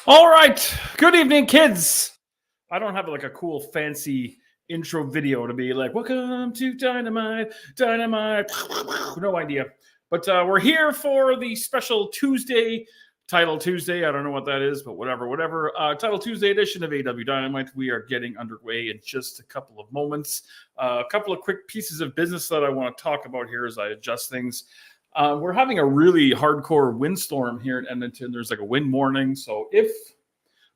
All right. Good evening, kids. I don't have like a cool, fancy intro video to be like, welcome to Dynamite, Dynamite. No idea. But we're here for the special Tuesday, Title Tuesday. I don't know what that is, but whatever. Title Tuesday edition of AW Dynamite. We are getting underway in just a couple of moments. A couple of quick pieces of business that I want to talk about here as I adjust things. We're having a really hardcore windstorm here in Edmonton. There's like a wind warning. So if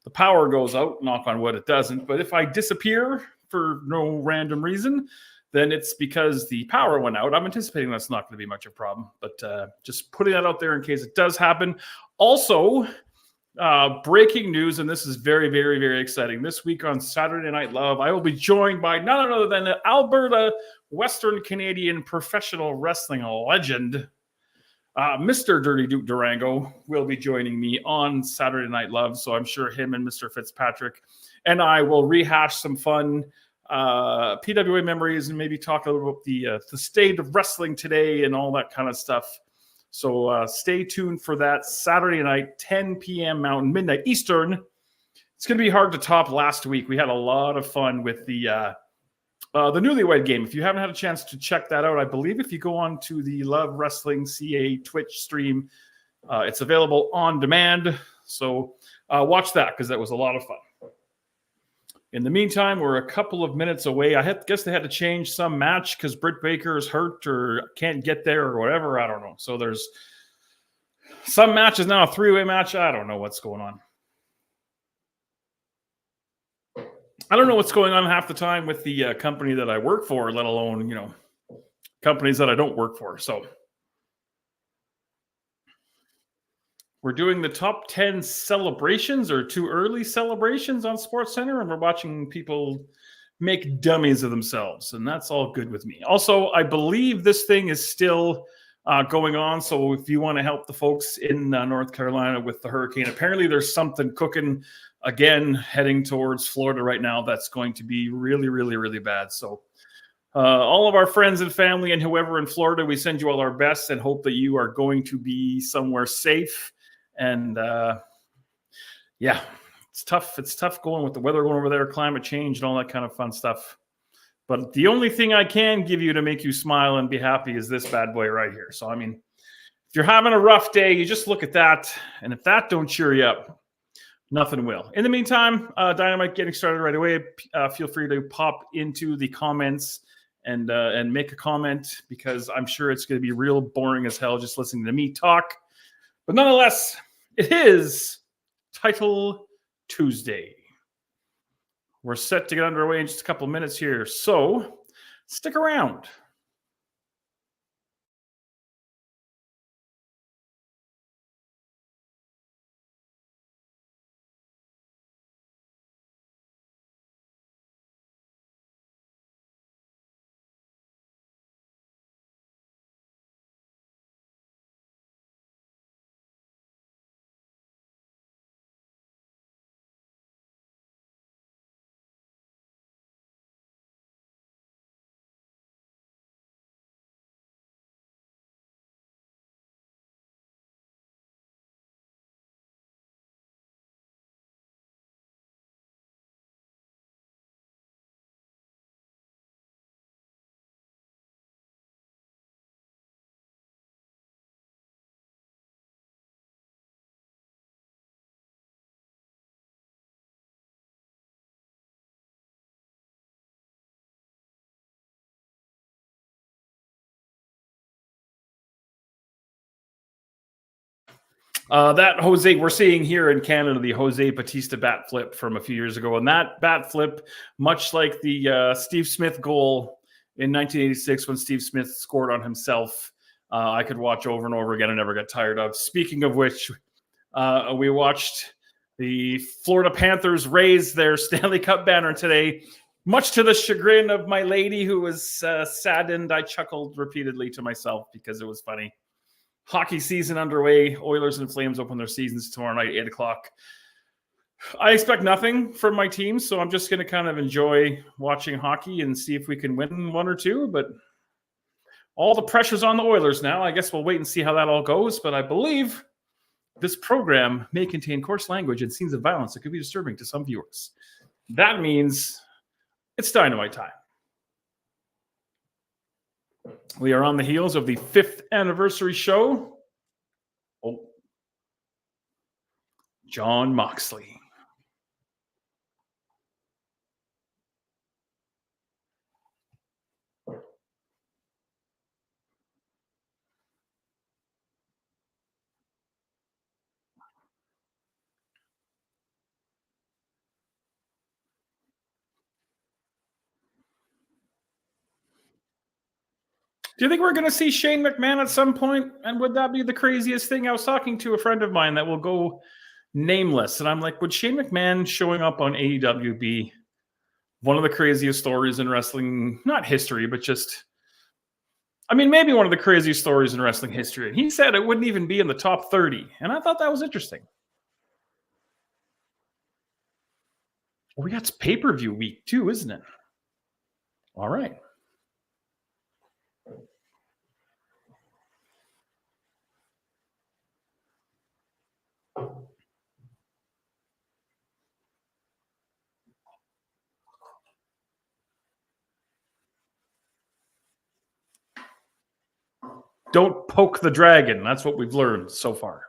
the power goes out, knock on wood, it doesn't. But if I disappear for no random reason, then it's because the power went out. I'm anticipating that's not going to be much of a problem. But just putting that out there in case it does happen. Also, breaking news, and this is very, very, very exciting. This week on Saturday Night Love, I will be joined by none other than Alberta Western Canadian professional wrestling legend, Mr. Dirty Duke Durango will be joining me on Saturday Night Love, so I'm sure him and Mr. Fitzpatrick and I will rehash some fun PWA memories and maybe talk a little about the state of wrestling today and all that kind of stuff. So stay tuned for that Saturday night, 10 p.m. Mountain, midnight Eastern. It's going to be hard to top last week. We had a lot of fun with the Newlywed Game. If you haven't had a chance to check that out, I believe if you go on to the Love Wrestling CA Twitch stream, it's available on demand. So watch that because that was a lot of fun. In the meantime, we're a couple of minutes away. Guess they had to change some match because Britt Baker is hurt or can't get there or whatever. I don't know. So there's some matches now, a three-way match. I don't know what's going on. I don't know what's going on half the time with the company that I work for, let alone, companies that I don't work for. So we're doing the top 10 celebrations or too early celebrations on SportsCenter, and we're watching people make dummies of themselves, and that's all good with me. Also, I believe this thing is still going on, so if you want to help the folks in North Carolina with the hurricane, apparently there's something cooking again heading towards Florida right now that's going to be really, really, really bad. So all of our friends and family and whoever in Florida, we send you all our best and hope that you are going to be somewhere safe. And yeah, it's tough. It's tough going with the weather going over there, climate change and all that kind of fun stuff. But the only thing I can give you to make you smile and be happy is this bad boy right here. So, I mean, if you're having a rough day, you just look at that. And if that don't cheer you up, nothing will. In the meantime, Dynamite getting started right away. Feel free to pop into the comments and make a comment because I'm sure it's going to be real boring as hell just listening to me talk. But nonetheless, it is Title Tuesday. We're set to get underway in just a couple of minutes here, so stick around. That Jose, we're seeing here in Canada, the Jose Batista bat flip from a few years ago. And that bat flip, much like the Steve Smith goal in 1986 when Steve Smith scored on himself, I could watch over and over again and never get tired of. Speaking of which, we watched the Florida Panthers raise their Stanley Cup banner today, much to the chagrin of my lady who was saddened. I chuckled repeatedly to myself because it was funny. Hockey season underway. Oilers and Flames open their seasons tomorrow night, 8 o'clock. I expect nothing from my team, so I'm just going to kind of enjoy watching hockey and see if we can win one or two. But all the pressure's on the Oilers now. I guess we'll wait and see how that all goes. But I believe This program may contain coarse language and scenes of violence that could be disturbing to some viewers. That means it's Dynamite time. We are on the heels of the 5th anniversary show. Oh, John Moxley. Do you think we're going to see Shane McMahon at some point? And would that be the craziest thing? I was talking to a friend of mine that will go nameless. And I'm like, would Shane McMahon showing up on AEW be one of the craziest stories in wrestling? Not history, but just, I mean, maybe one of the craziest stories in wrestling history. And he said it wouldn't even be in the top 30. And I thought that was interesting. Well, we got pay-per-view week too, isn't it? All right. Don't poke the dragon. That's what we've learned so far.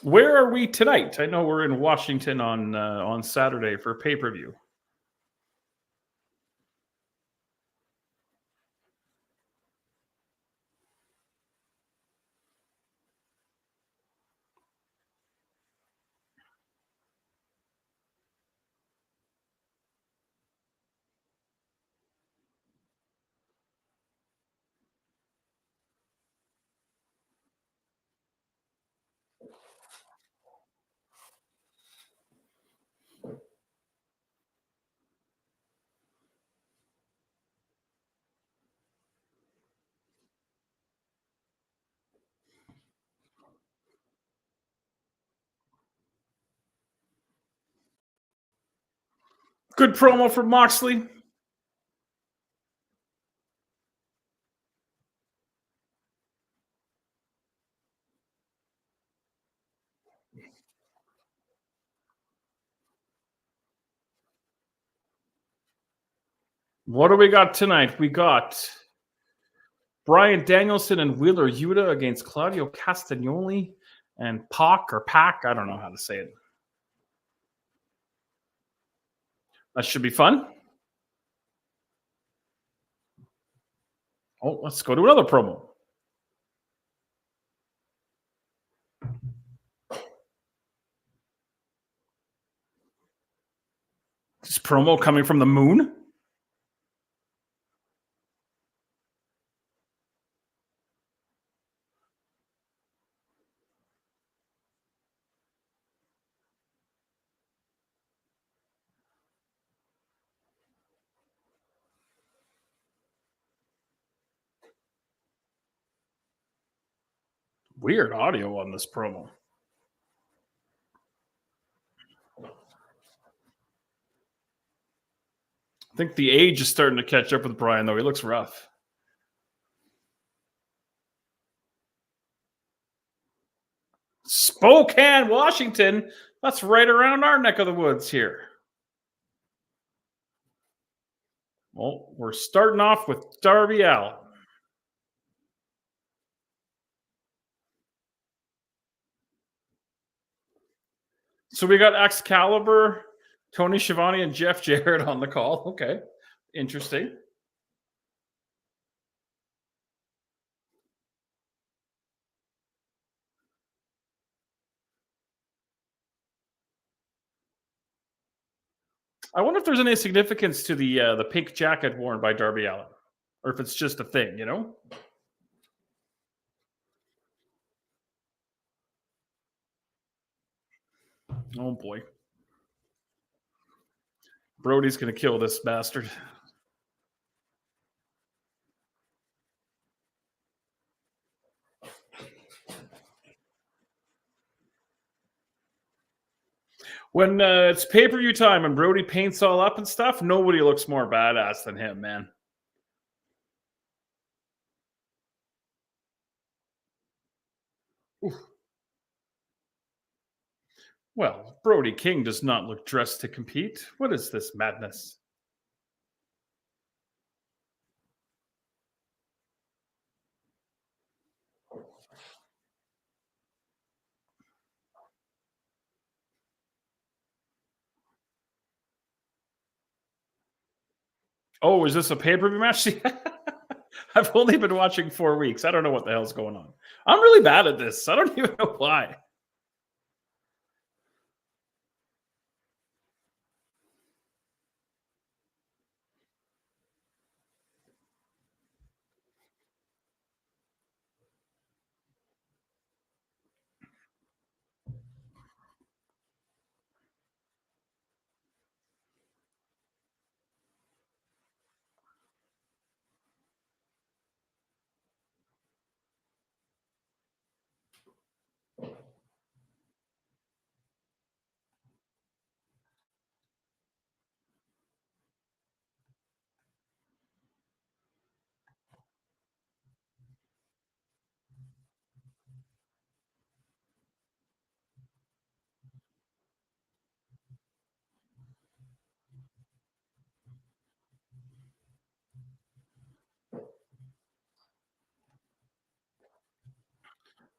Where are we tonight? I know we're in Washington on Saturday for pay-per-view. Good promo from Moxley. What do we got tonight? We got Bryan Danielson and Wheeler Yuta against Claudio Castagnoli and Pac. I don't know how to say it. That should be fun. Oh, let's go to another promo. This promo coming from the moon? Weird audio on this promo. I think the age is starting to catch up with Bryan, though. He looks rough. Spokane, Washington. That's right around our neck of the woods here. Well, we're starting off with Darby Allin. So we got Excalibur, Tony Schiavone, and Jeff Jarrett on the call. Okay, interesting. I wonder if there's any significance to the pink jacket worn by Darby Allin, or if it's just a thing, you know? Oh boy, Brody's gonna kill this bastard. When it's pay per view time and Brody paints all up and stuff, nobody looks more badass than him, man. Oof. Well, Brody King does not look dressed to compete. What is this madness? Oh, is this a pay per view match? I've only been watching 4 weeks. I don't know what the hell's going on. I'm really bad at this. I don't even know why.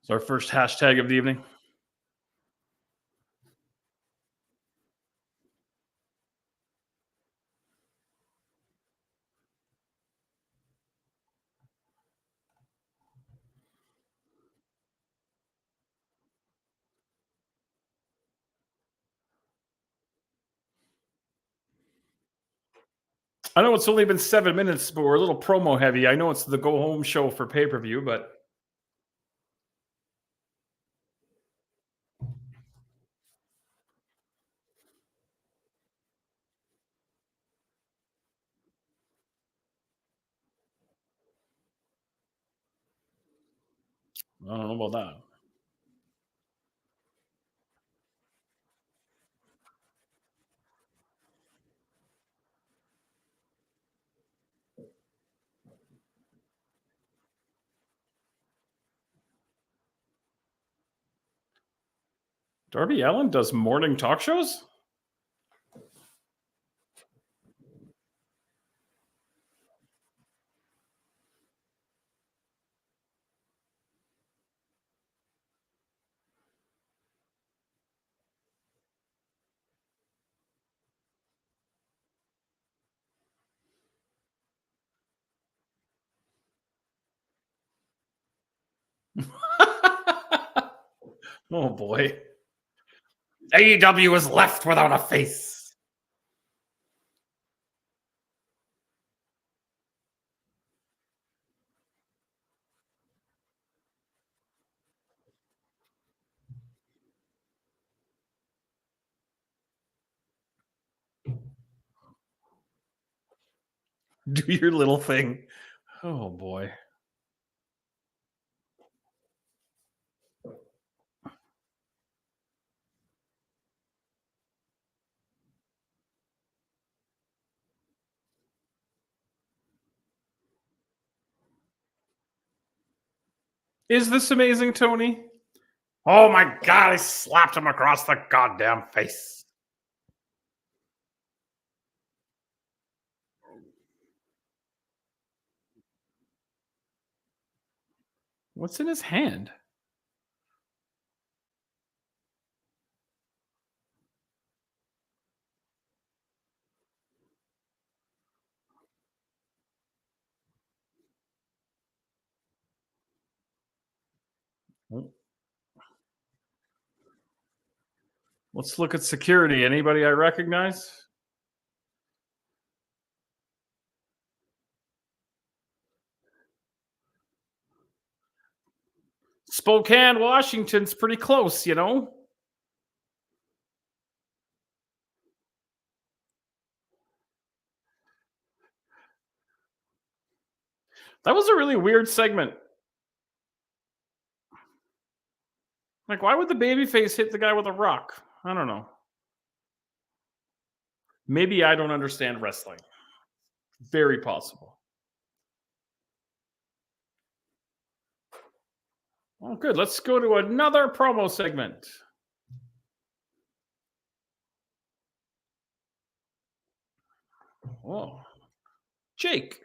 It's our first hashtag of the evening. I know it's only been 7 minutes, but we're a little promo heavy. I know it's the go home show for pay per view, but I don't know about that. Darby Allin does morning talk shows? Oh boy. AEW is left without a face. Do your little thing. Oh boy. Is this amazing, Tony? Oh my god, I slapped him across the goddamn face. What's in his hand? Oh, let's look at security. Anybody I recognize? Spokane, Washington's pretty close, you know? That was a really weird segment. Like, why would the babyface hit the guy with a rock? I don't know. Maybe I don't understand wrestling. Very possible. Oh, good. Let's go to another promo segment. Oh, Jake.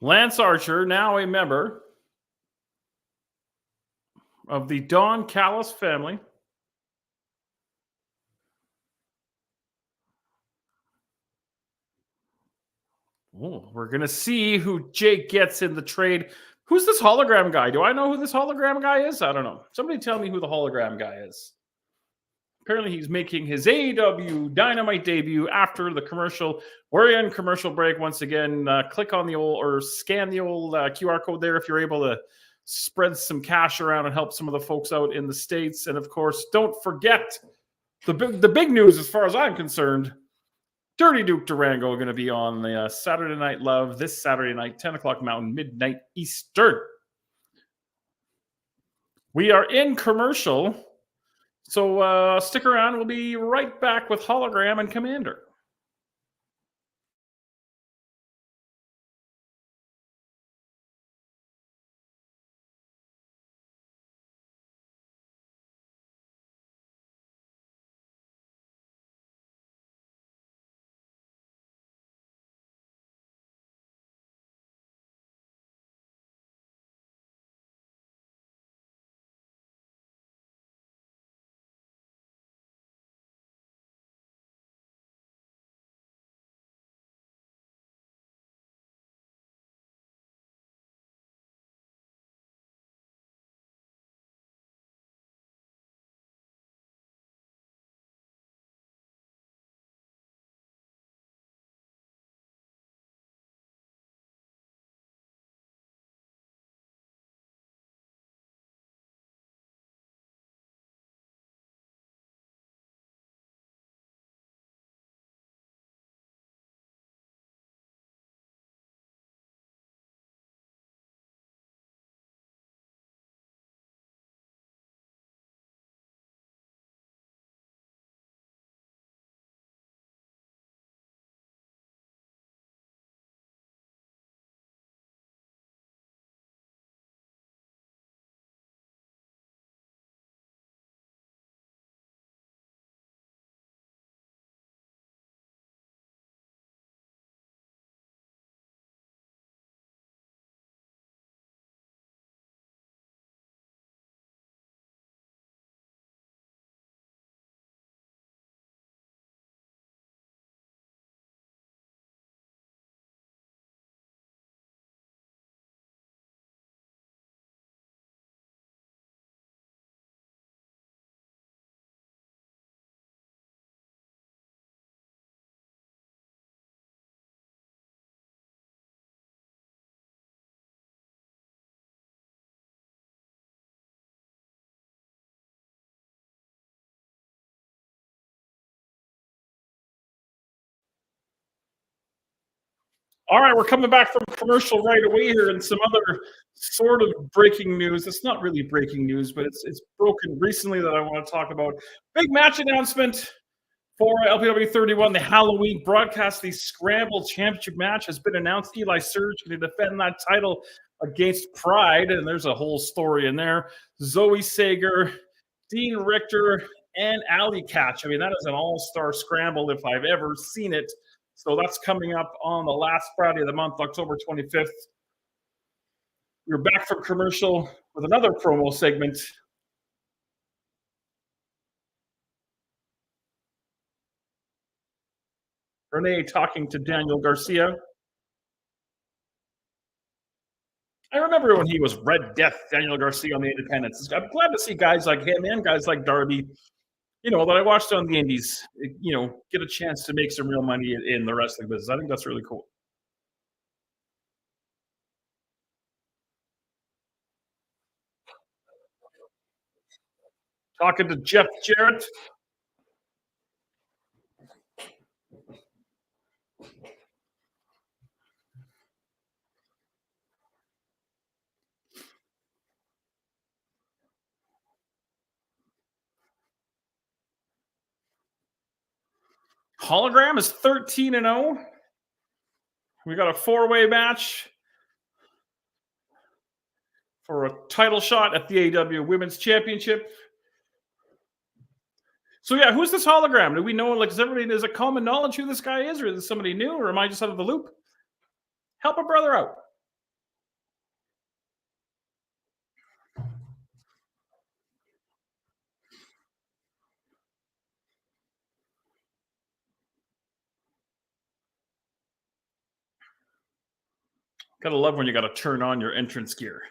Lance Archer, now a member of the Don Callis family. Oh, we're going to see who Jake gets in the trade. Who's this hologram guy? Do I know who this hologram guy is? I don't know. Somebody tell me who the hologram guy is. Apparently, he's making his AEW Dynamite debut after the commercial. We're in commercial break once again. Click on the old or scan the old QR code there if you're able to spread some cash around and help some of the folks out in the States. And of course, don't forget the big news as far as I'm concerned. Dirty Duke Durango going to be on the Saturday Night Love this Saturday night, 10 o'clock Mountain, midnight Eastern. We are in commercial. So stick around. We'll be right back with Hologram and Commander. All right, we're coming back from commercial right away here, and some other sort of breaking news. It's not really breaking news, but it's broken recently that I want to talk about. Big match announcement for LPW 31. The Halloween broadcast, the Scramble Championship match has been announced. Eli Surge going to defend that title against Pride, and there's a whole story in there. Zoe Sager, Dean Richter, and Alley Catch. I mean, that is an all-star scramble if I've ever seen it. So that's coming up on the last Friday of the month, October 25th. We're back from commercial with another promo segment. Renee talking to Daniel Garcia. I remember when he was Red Death, Daniel Garcia on the Independents. I'm glad to see guys like him and guys like Darby, that I watched on the Indies, get a chance to make some real money in the wrestling business. I think that's really cool. Talking to Jeff Jarrett. Hologram is 13-0. We got a 4-way match for a title shot at the AEW Women's Championship. So yeah, who's this Hologram? Do we know? Like, is it common knowledge who this guy is, or is this somebody new, or am I just out of the loop? Help a brother out. Gotta love when you gotta turn on your entrance gear.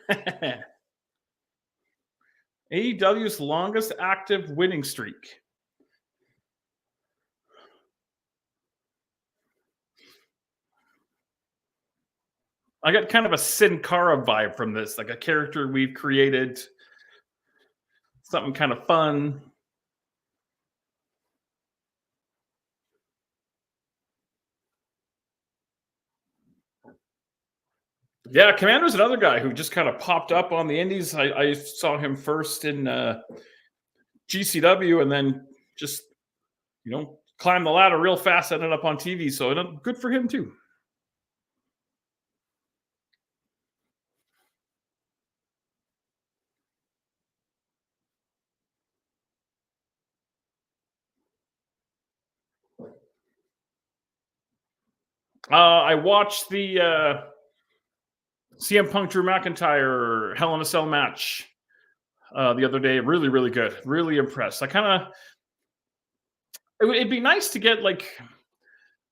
AEW's longest active winning streak. I got kind of a Sin Cara vibe from this, like a character we've created, something kind of fun. Yeah, Commander's another guy who just kind of popped up on the Indies. I saw him first in GCW and then just, climbed the ladder real fast, ended up on TV. So good for him too. I watched the CM Punk Drew McIntyre Hell in a Cell match the other day. Really, really good. Really impressed. It'd be nice to get like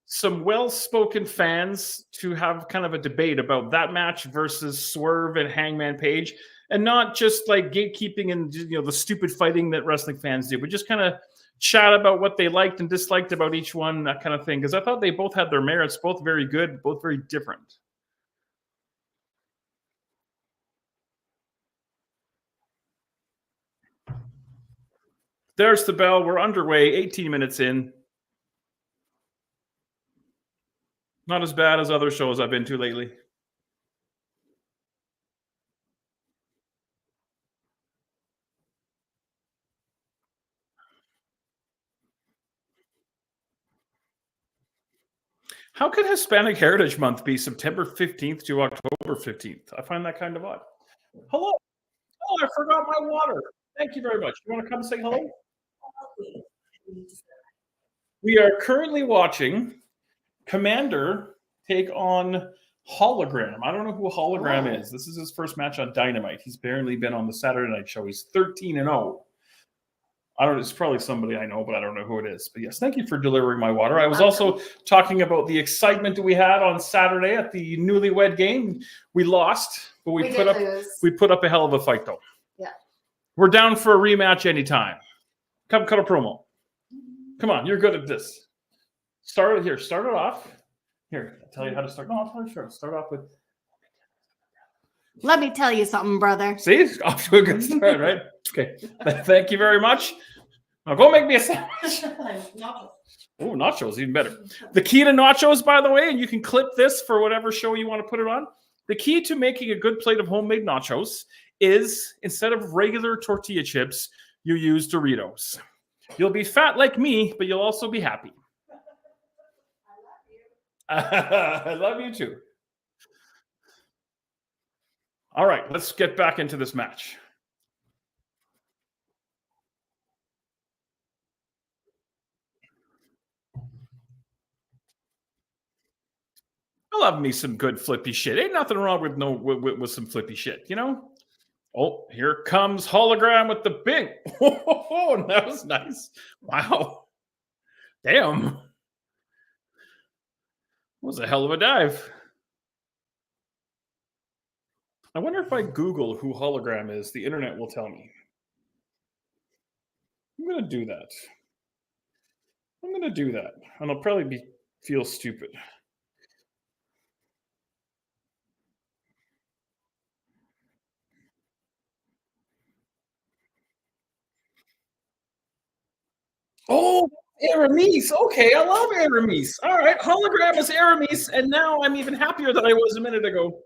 some well-spoken fans to have kind of a debate about that match versus Swerve and Hangman Page, and not just like gatekeeping and the stupid fighting that wrestling fans do, but just kind of chat about what they liked and disliked about each one, that kind of thing. Because I thought they both had their merits, both very good, both very different. There's the bell. We're underway, 18 minutes in. Not as bad as other shows I've been to lately. How could Hispanic Heritage Month be September 15th to October 15th? I find that kind of odd. Hello. Oh, I forgot my water. Thank you very much. You want to come say hello? We are currently watching Commander take on Hologram. I don't know who Hologram is. This is his first match on Dynamite. He's barely been on the Saturday night show. He's 13-0. It's probably somebody I know, but I don't know who it is. But yes, thank you for delivering my water. I was also talking about the excitement that we had on Saturday at the Newlywed Game. We lost, but we put up a hell of a fight, though. Yeah. We're down for a rematch anytime. Come cut a promo. Come on, you're good at this. Start it off. Here, I'll tell you how to start. No, I'll tell you sure. Start off with. Let me tell you something, brother. See, off to a good start, right? Okay. Thank you very much. Now go make me a sandwich. Oh, nachos, even better. The key to nachos, by the way, and you can clip this for whatever show you want to put it on. The key to making a good plate of homemade nachos is instead of regular tortilla chips, you use Doritos. You'll be fat like me, but you'll also be happy. I love you too. All right, let's get back into this match. I love me some good flippy shit. Ain't nothing wrong with with some flippy shit, you know? Oh, here comes hologram with the big. Oh, that was nice. Wow. Damn. That was a hell of a dive. I wonder if I Google who hologram is, the internet will tell me. I'm gonna do that. I'm gonna do that. And I'll probably feel stupid. Oh, Aramis. Okay, I love Aramis. All right, hologram is Aramis, and now I'm even happier than I was a minute ago.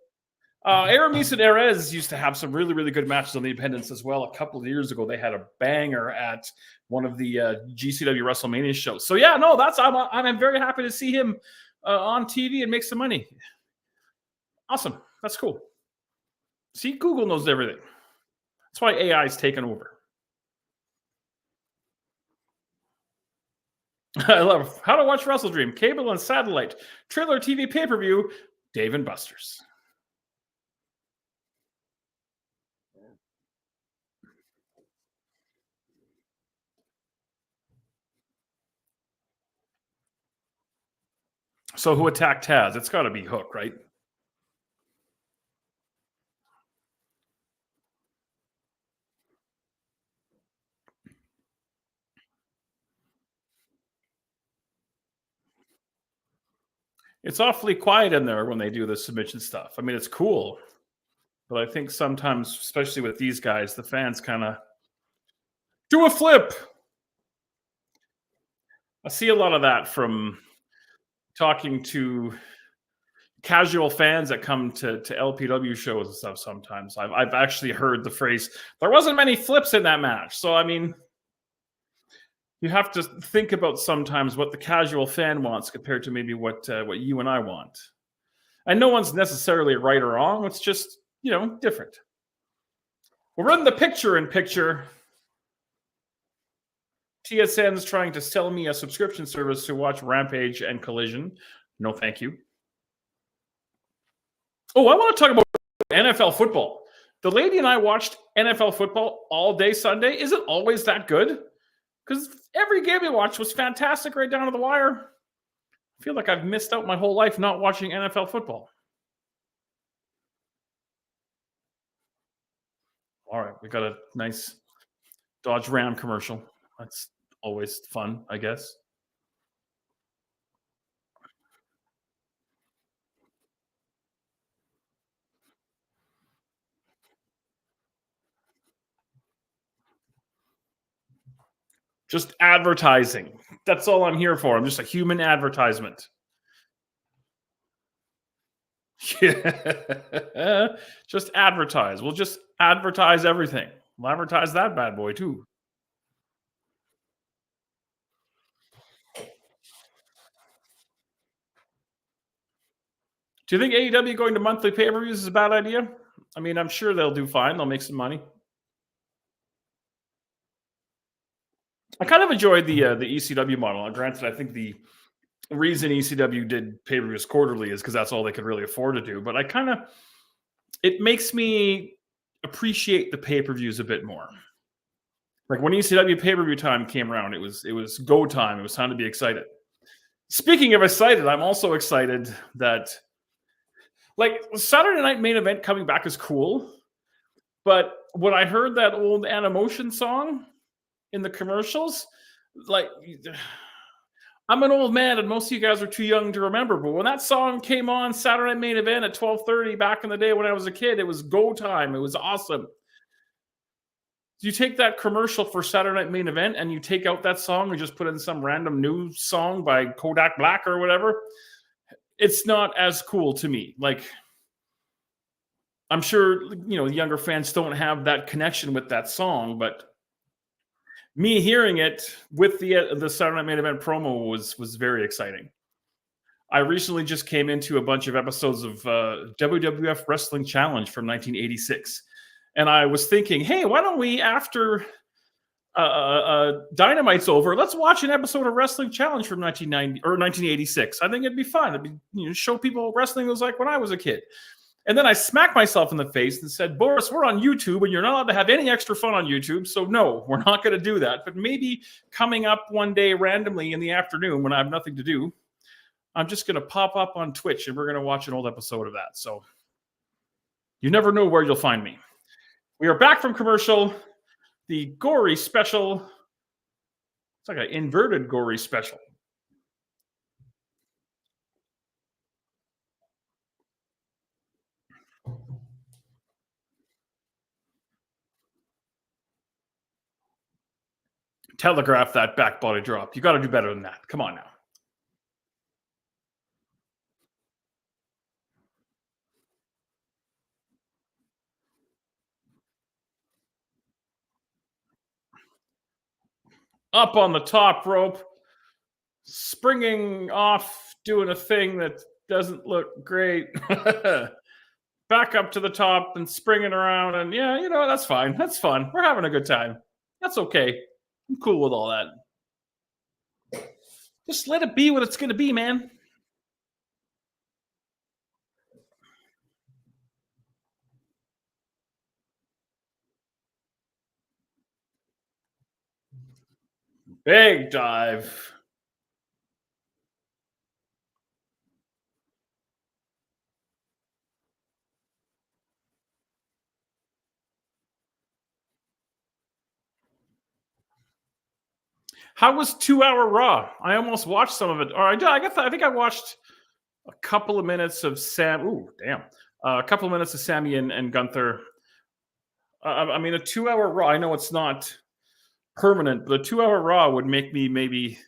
Aramis and Erez used to have some really, really good matches on the Independents as well. A couple of years ago, they had a banger at one of the GCW WrestleMania shows. So yeah, no, I'm very happy to see him on TV and make some money. Awesome, that's cool. See, Google knows everything. That's why AI is taking over. I love how to watch Wrestle Dream, cable and satellite, trailer TV pay-per-view, Dave and Buster's. So who attacked Taz? It's got to be Hook, right? It's awfully quiet in there when they do the submission stuff. I mean, it's cool, but I think sometimes, especially with these guys, the fans kind of do a flip. I see a lot of that from talking to casual fans that come to LPW shows and stuff. Sometimes I've actually heard the phrase, "There wasn't many flips in that match." So I mean, you have to think about sometimes what the casual fan wants compared to maybe what you and I want. And no one's necessarily right or wrong. It's just, different. We'll run the picture-in-picture. TSN's trying to sell me a subscription service to watch Rampage and Collision. No, thank you. Oh, I want to talk about NFL football. The lady and I watched NFL football all day Sunday. Is it always that good? Because every game we watched was fantastic right down to the wire. I feel like I've missed out my whole life not watching NFL football. All right, we got a nice Dodge Ram commercial. That's always fun, I guess. Just advertising. That's all I'm here for. I'm just a human advertisement. Yeah. Just advertise. We'll just advertise everything. We'll advertise that bad boy too. Do you think AEW going to monthly pay-per-views is a bad idea? I mean, I'm sure they'll do fine. They'll make some money. I kind of enjoyed the ECW model. Granted, I think the reason ECW did pay-per-views quarterly is because that's all they could really afford to do. But it makes me appreciate the pay-per-views a bit more. Like when ECW pay-per-view time came around, it was go time. It was time to be excited. Speaking of excited, I'm also excited that like Saturday Night Main Event coming back is cool. But when I heard that old Animotion song in the commercials, like I'm an old man and most of you guys are too young to remember, but when that song came on Saturday Night Main Event at 12:30 back in the day when I was a kid, it was go time. It was awesome. Do you take that commercial for Saturday Night Main Event and you take out that song and just put in some random new song by Kodak Black or whatever? It's not as cool to me. Like, I'm sure younger fans don't have that connection with that song, but me hearing it with the Saturday Night Main Event promo was very exciting. I recently just came into a bunch of episodes of WWF Wrestling Challenge from 1986, and I was thinking, hey, why don't we, after Dynamite's over, let's watch an episode of Wrestling Challenge from 1990 or 1986. I think it'd be fun. It'd be, show people what wrestling was like when I was a kid. And then I smacked myself in the face and said, Boris, we're on YouTube and you're not allowed to have any extra fun on YouTube. So no, we're not going to do that. But maybe coming up one day randomly in the afternoon when I have nothing to do, I'm just going to pop up on Twitch and we're going to watch an old episode of that. So you never know where you'll find me. We are back from commercial. The gory special. It's like an inverted gory special. Telegraph that back body drop. You got to do better than that. Come on now. Up on the top rope, springing off, doing a thing that doesn't look great. Back up to the top and springing around. And yeah, that's fine. That's fun. We're having a good time. That's okay. I'm cool with all that. Just let it be what it's going to be, man. Big dive. How was 2 Hour Raw? I almost watched some of it. Or I think I watched a couple of minutes of Sam. Ooh, damn. A couple of minutes of Sammy and Gunther. I mean, a 2 Hour Raw, I know it's not permanent, but a 2 Hour Raw would make me maybe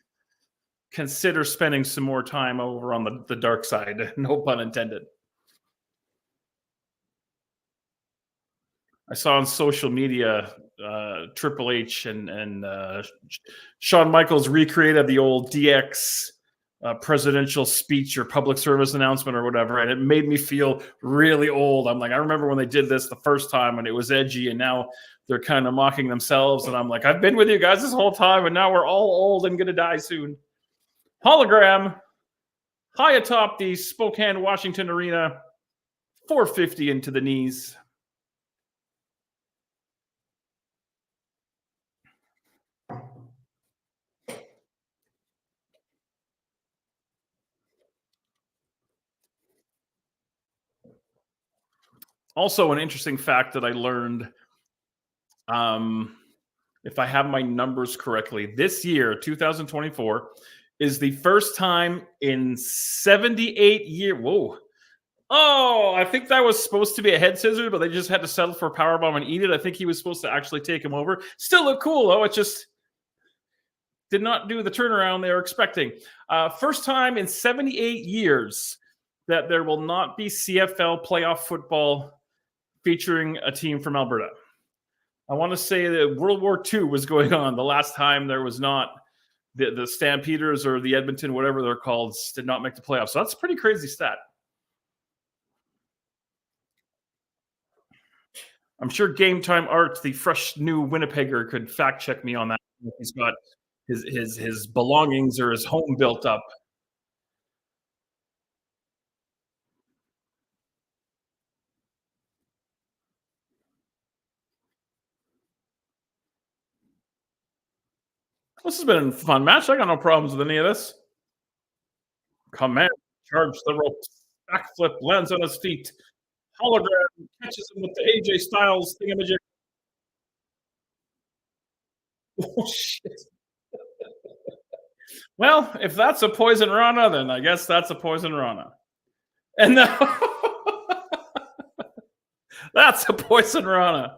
consider spending some more time over on the dark side. No pun intended. I saw on social media Triple H and Shawn Michaels recreated the old DX presidential speech or public service announcement or whatever, and it made me feel really old. I'm like, I remember when they did this the first time and it was edgy, and now they're kind of mocking themselves. And I'm like, I've been with you guys this whole time, and now we're all old and going to die soon. Hologram high atop the Spokane, Washington arena, 450 into the knees. Also, an interesting fact that I learned, if I have my numbers correctly, this year, 2024, is the first time in 78 years. Whoa. Oh, I think that was supposed to be a head scissor, but they just had to settle for a powerbomb and eat it. I think he was supposed to actually take him over. Still look cool, though. It just did not do the turnaround they were expecting. First time in 78 years that there will not be CFL playoff football featuring a team from Alberta. I want to say that World War II was going on the last time there was not the Stampeders or the Edmonton, whatever they're called, did not make the playoffs. So that's a pretty crazy stat. I'm sure Game Time Art, the fresh new Winnipegger, could fact check me on that. He's got his belongings or his home built up. This has been a fun match. I got no problems with any of this. Command, charge the ropes. Backflip, lands on his feet. Hologram catches him with the AJ Styles thingamajig. Oh, shit. Well, if that's a Poison Rana, then I guess that's a Poison Rana. And now that's a Poison Rana.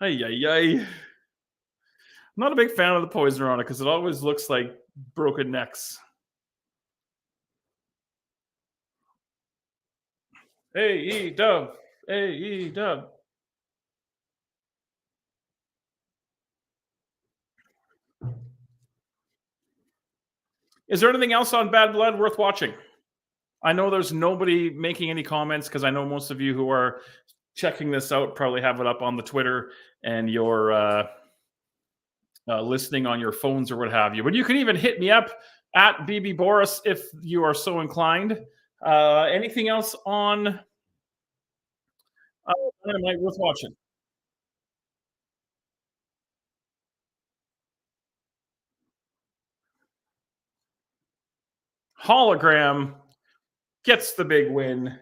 Ay, ay, ay. not a big fan of the poison on it because it always looks like broken necks. AE AE. Is there anything else on Bad Blood worth watching? I know there's nobody making any comments because I know most of you who are checking this out probably have it up on the Twitter and you're listening on your phones or what have you. But you can even hit me up at BBBoris if you are so inclined. Anything else on Dynamite worth watching? Hologram gets the big win.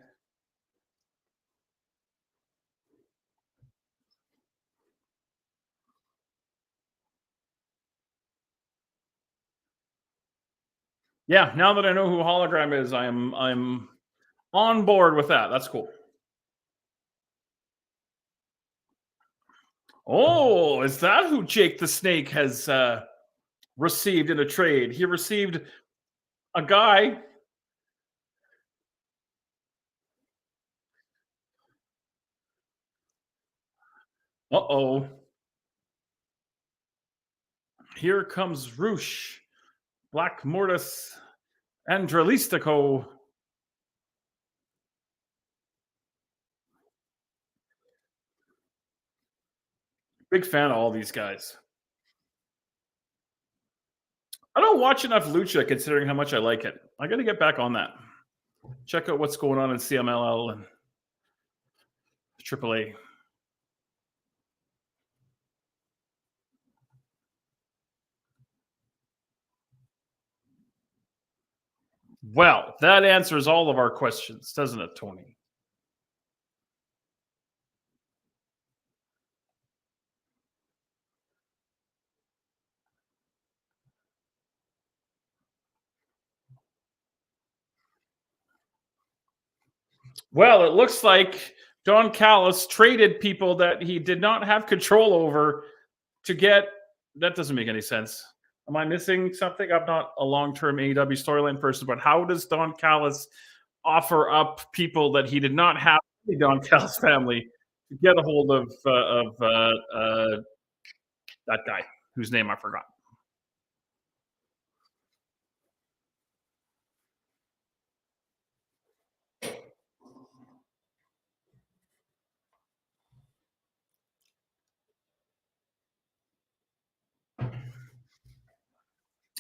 Yeah, now that I know who Hologram is, I'm on board with that. That's cool. Oh, is that who Jake the Snake has received in a trade? He received a guy. Uh-oh. Here comes Roosh, Black Mortis, Andralistico. Big fan of all these guys. I don't watch enough Lucha considering how much I like it. I got to get back on that. Check out what's going on in CMLL and AAA. Well, that answers all of our questions, doesn't it, Tony? Well, it looks like Don Callis traded people that he did not have control over to get. That doesn't make any sense. Am I missing something? I'm not a long-term AEW storyline person, but how does Don Callis offer up people that he did not have in the Don Callis family to get a hold of that guy whose name I forgot?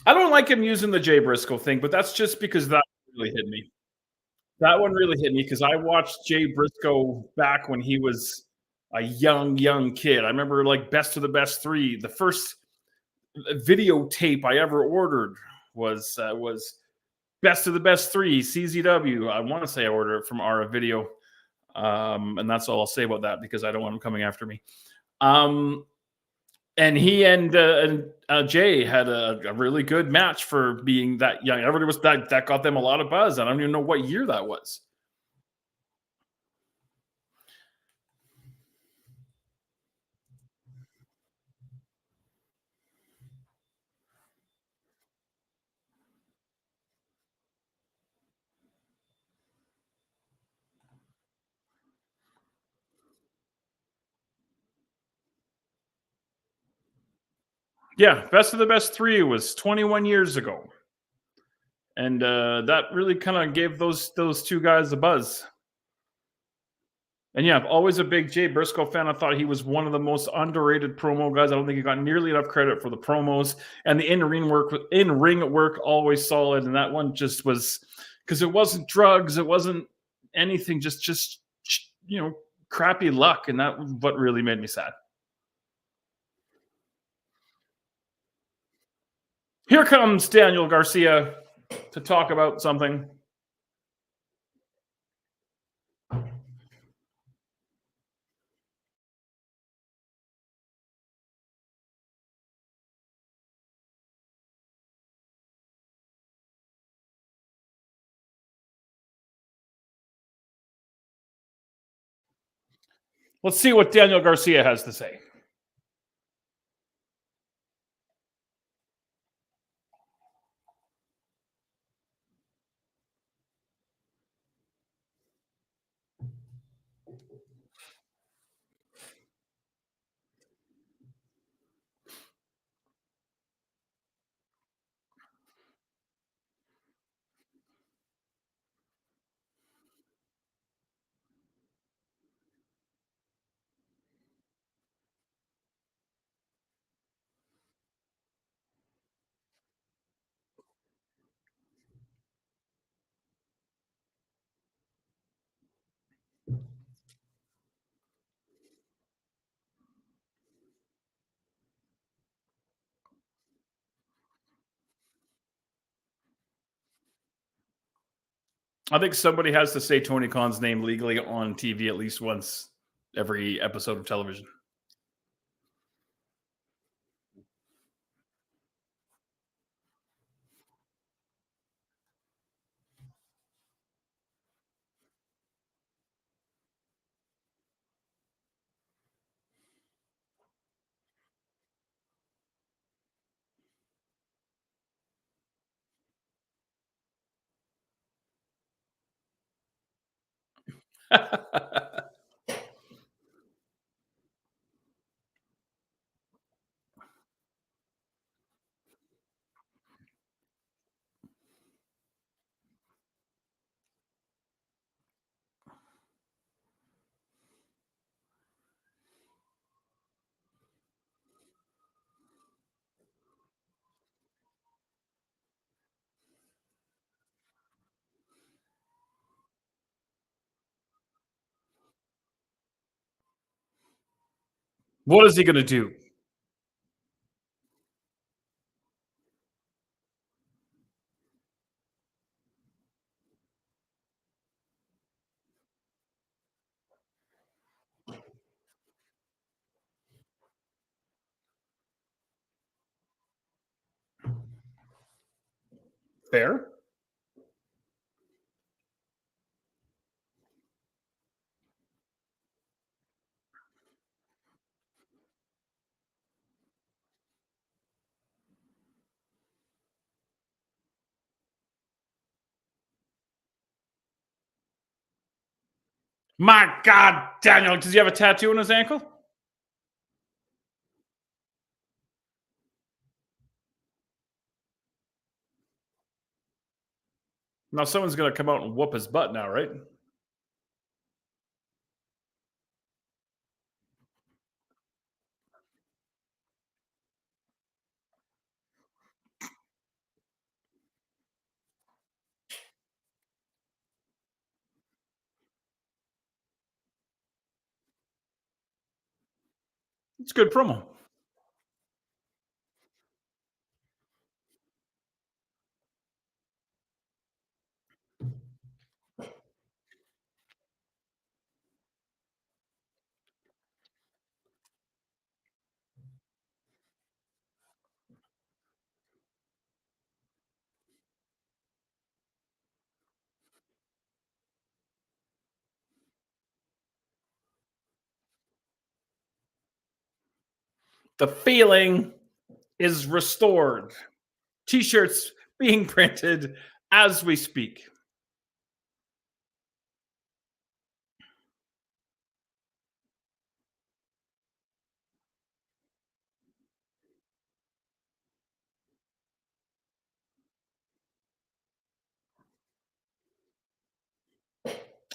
I don't like him using the Jay Briscoe thing, but that's just because that really hit me. That one really hit me because I watched Jay Briscoe back when he was a young kid. I remember like Best of the Best 3. The first videotape I ever ordered was Best of the Best 3 CZW. I want to say I ordered it from Ara Video, and that's all I'll say about that because I don't want him coming after me. And he and Jay had a really good match for being that young. Everybody was that got them a lot of buzz. I don't even know what year that was. Yeah, Best of the Best 3 was 21 years ago. And that really kind of gave those two guys a buzz. And yeah, always a big Jay Briscoe fan. I thought he was one of the most underrated promo guys. I don't think he got nearly enough credit for the promos and the in ring work always solid. And that one just was because it wasn't drugs, it wasn't anything, just crappy luck, and that was what really made me sad. Here comes Daniel Garcia to talk about something. Let's see what Daniel Garcia has to say. I think somebody has to say Tony Khan's name legally on TV at least once every episode of television. What is he going to do? Fair. My God, Daniel, does he have a tattoo on his ankle? Now someone's going to come out and whoop his butt now, right? It's good promo. The feeling is restored. T-shirts being printed as we speak.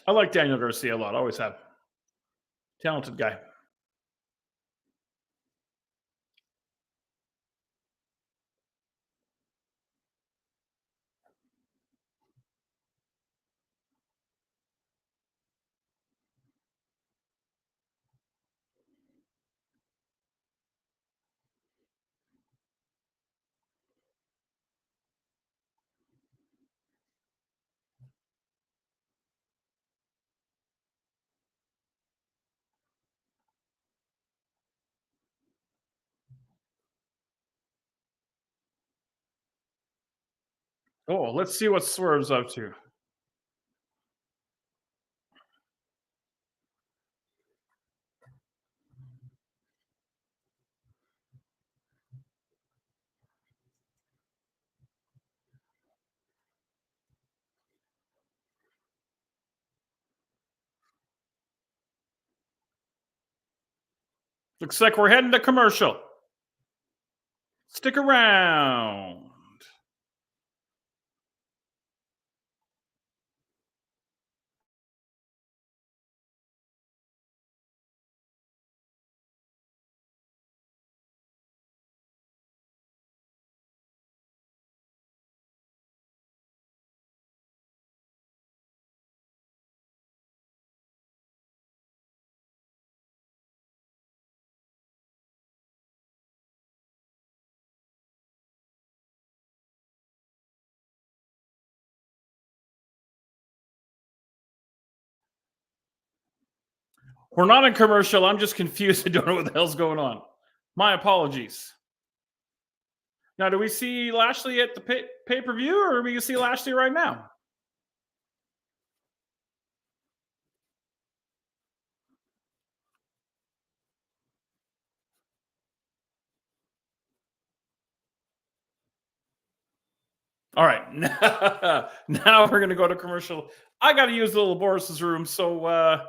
I like Daniel Garcia a lot. Always have. Talented guy. Oh, let's see what Swerve's up to. Looks like we're heading to commercial. Stick around. We're not in commercial. I'm just confused. I don't know what the hell's going on. My apologies. Now, do we see Lashley at the pay per view, or we can see Lashley right now? All right. Now we're going to go to commercial. I got to use the little Boris's room. So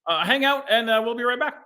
hang out and we'll be right back.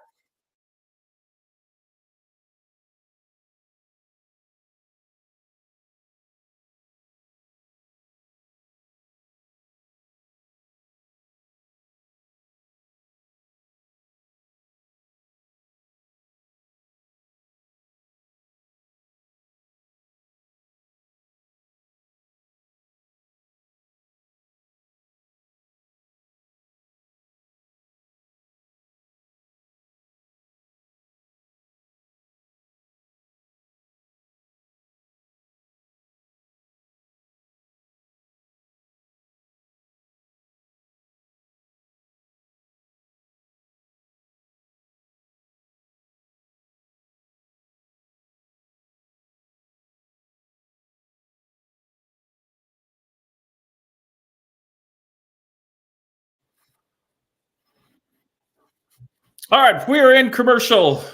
All right. We are in commercial.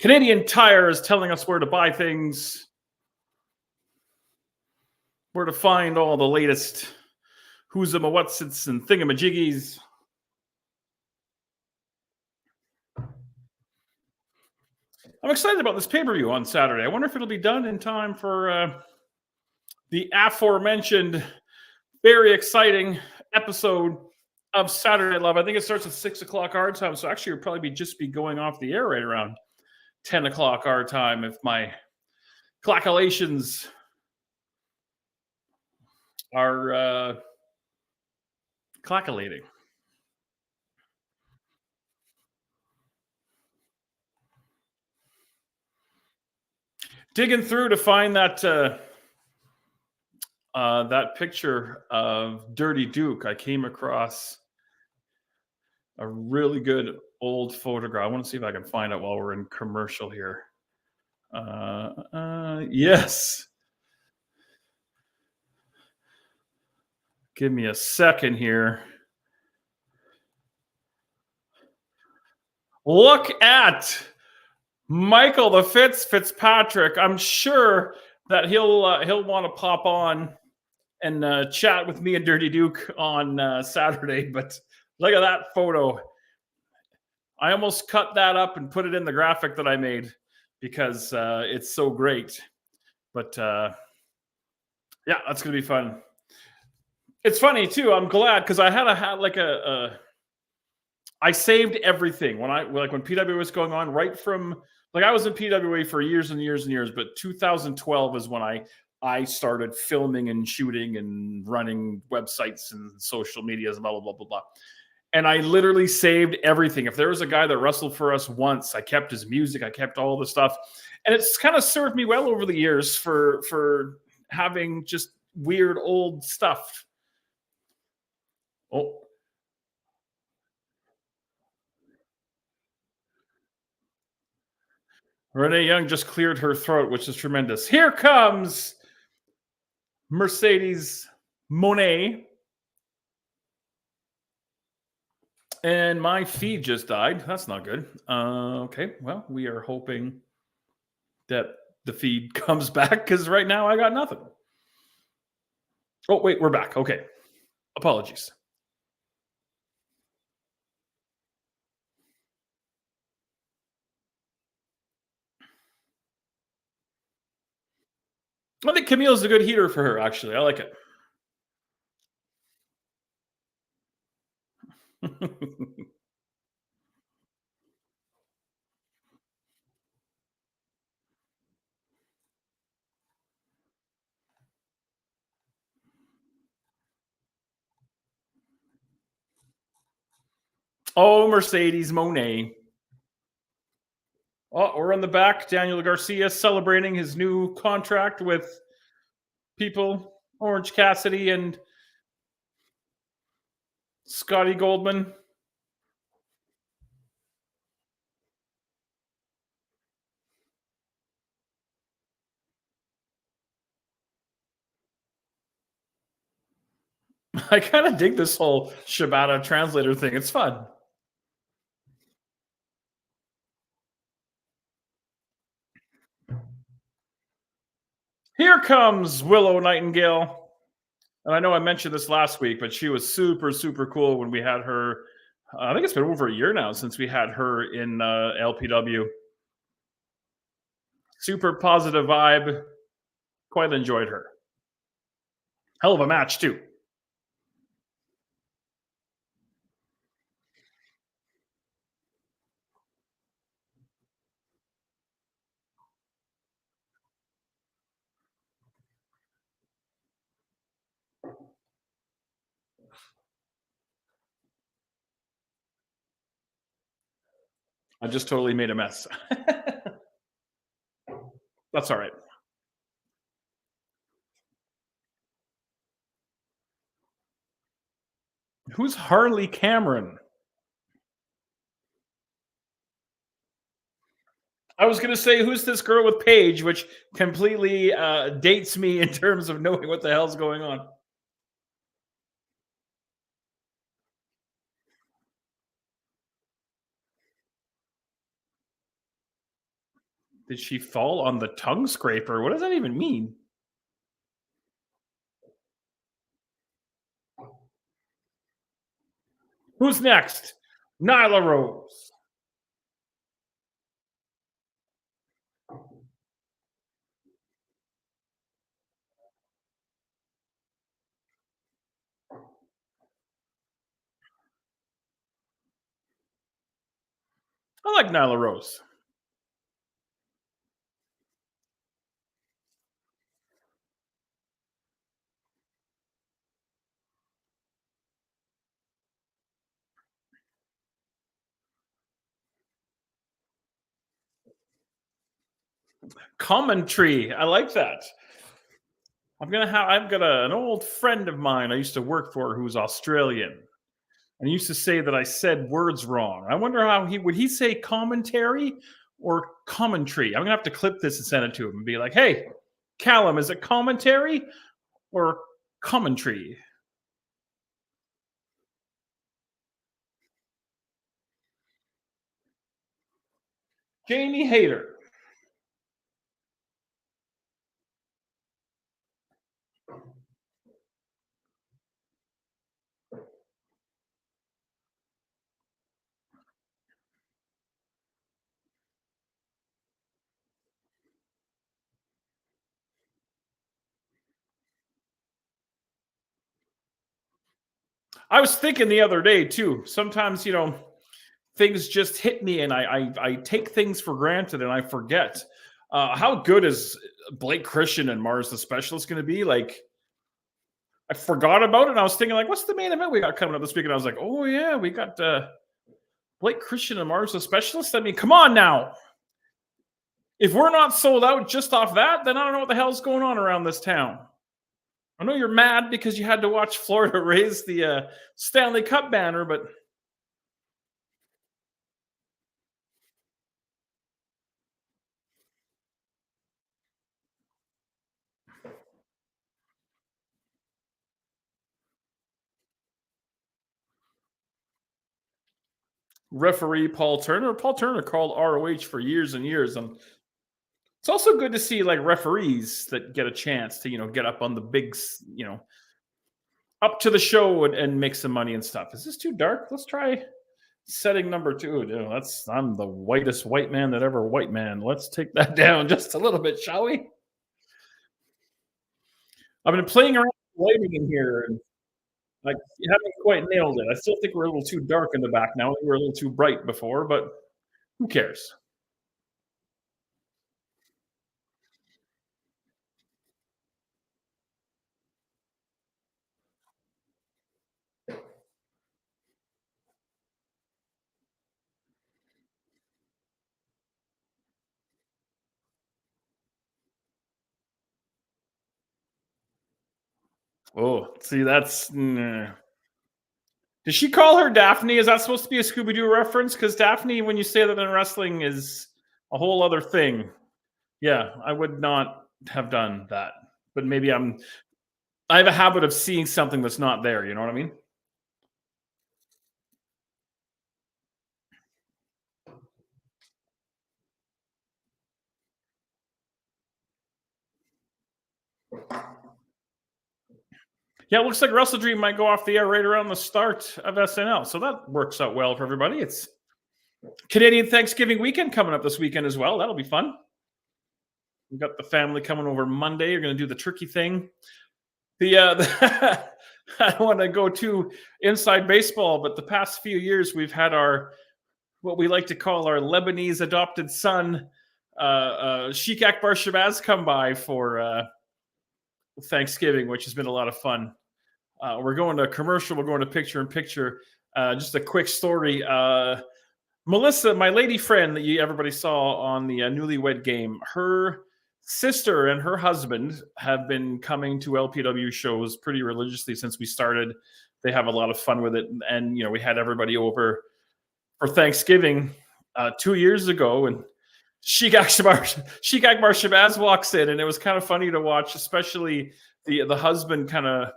Canadian Tire is telling us where to buy things, where to find all the latest who's a whatsits and thingamajiggies. I'm excited about this pay per view on Saturday. I wonder if it'll be done in time for the aforementioned very exciting episode of Saturday Night Live. I think it starts at 6:00 our time, so actually it'll probably just be going off the air right around 10:00 our time if my calculations are calculating. Digging through to find that that picture of Dirty Duke, I came across a really good old photograph. I want to see if I can find it while we're in commercial here. Yes. Give me a second here. Look at Michael the Fitzpatrick. I'm sure that he'll want to pop on and chat with me and Dirty Duke on Saturday. But look at that photo. I almost cut that up and put it in the graphic that I made because it's so great. But yeah, that's gonna be fun. It's funny too. I'm glad because I had I saved everything when when PWA was going on. Right from I was in PWA for years and years and years, but 2012 is when I started filming and shooting and running websites and social medias and blah blah blah blah blah. And I literally saved everything. If there was a guy that wrestled for us once, I kept his music, I kept all the stuff, and it's kind of served me well over the years for having just weird old stuff. Oh. Renee Young just cleared her throat, which is tremendous. Here comes Mercedes Monet. And my feed just died. That's not good. Okay, well, we are hoping that the feed comes back because right now I got nothing. Oh, wait, we're back. Okay. Apologies. I think Camille's a good heater for her, actually. I like it. Oh, Mercedes Monet. Oh, we're on the back. Daniel Garcia celebrating his new contract with people, Orange Cassidy and Scotty Goldman. I kind of dig this whole Shibata translator thing. It's fun. Here comes Willow Nightingale. And I know I mentioned this last week, but she was super, super cool when we had her. I think it's been over a year now since we had her in LPW. Super positive vibe. Quite enjoyed her. Hell of a match, too. I just totally made a mess. That's all right. Who's Harley Cameron? I was going to say, who's this girl with Paige, which completely dates me in terms of knowing what the hell's going on. Did she fall on the tongue scraper? What does that even mean? Who's next? Nyla Rose. I like Nyla Rose. Commentary. I like that. I've got an old friend of mine I used to work for who's Australian. And he used to say that I said words wrong. I wonder how he say commentary or commentary. I'm gonna have to clip this and send it to him and be like, "Hey, Callum, is it commentary or commentary?" Jamie Hayter. I was thinking the other day too. Sometimes things just hit me, and I take things for granted, and I forget. How good is Blake Christian and Mars the Specialist going to be? Like, I forgot about it. And I was thinking, like, what's the main event we got coming up this week? And I was like, oh yeah, we got Blake Christian and Mars the Specialist. I mean, come on now. If we're not sold out just off that, then I don't know what the hell's going on around this town. I know you're mad because you had to watch Florida raise the Stanley Cup banner, but referee Paul Turner. Paul Turner called ROH for years and years, and it's also good to see like referees that get a chance to get up on the big up to the show and make some money and stuff. Is this too dark? Let's try setting number 2. I'm the whitest white man that ever white man. Let's take that down just a little bit, shall we? I've been playing around with lighting in here, and like you haven't quite nailed it. I still think we're a little too dark in the back now. We were a little too bright before, but who cares? Oh, see, that's. Nah. Did she call her Daphne? Is that supposed to be a Scooby Doo reference? Because Daphne, when you say that in wrestling, is a whole other thing. Yeah, I would not have done that. But maybe I'm I have a habit of seeing something that's not there. You know what I mean? Yeah, it looks like Russell Dream might go off the air right around the start of SNL. So that works out well for everybody. It's Canadian Thanksgiving weekend coming up this weekend as well. That'll be fun. We've got the family coming over Monday. You're going to do the turkey thing. I don't want to go too inside baseball, but the past few years we've had our what we like to call our Lebanese adopted son, Sheikh Akbar Shabazz, come by for Thanksgiving, which has been a lot of fun. We're going to commercial. We're going to picture in picture. Just a quick story. Melissa, my lady friend that everybody saw on the Newlywed Game, her sister and her husband have been coming to LPW shows pretty religiously since we started. They have a lot of fun with it, and we had everybody over for Thanksgiving 2 years ago, and Sheikh Akbar Shabazz walks in, and it was kind of funny to watch, especially the husband kind of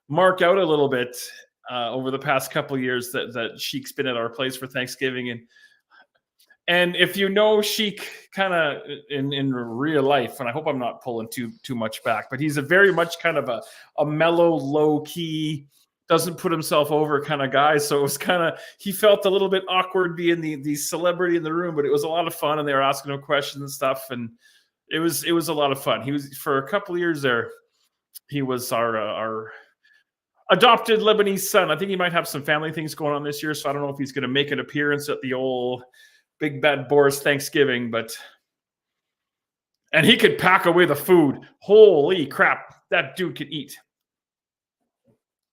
mark out a little bit over the past couple of years that Sheik's been at our place for Thanksgiving, and if you know Sheik kind of in real life, and I hope I'm not pulling too much back, but he's a very much kind of a mellow, low key, doesn't put himself over kind of guy. So it was he felt a little bit awkward being the celebrity in the room, but it was a lot of fun, and they were asking him questions and stuff, and it was a lot of fun. He was, for a couple of years there, he was our adopted Lebanese son. I think he might have some family things going on this year, so I don't know if he's going to make an appearance at the old Big Bad Boris Thanksgiving, and he could pack away the food. Holy crap, that dude could eat.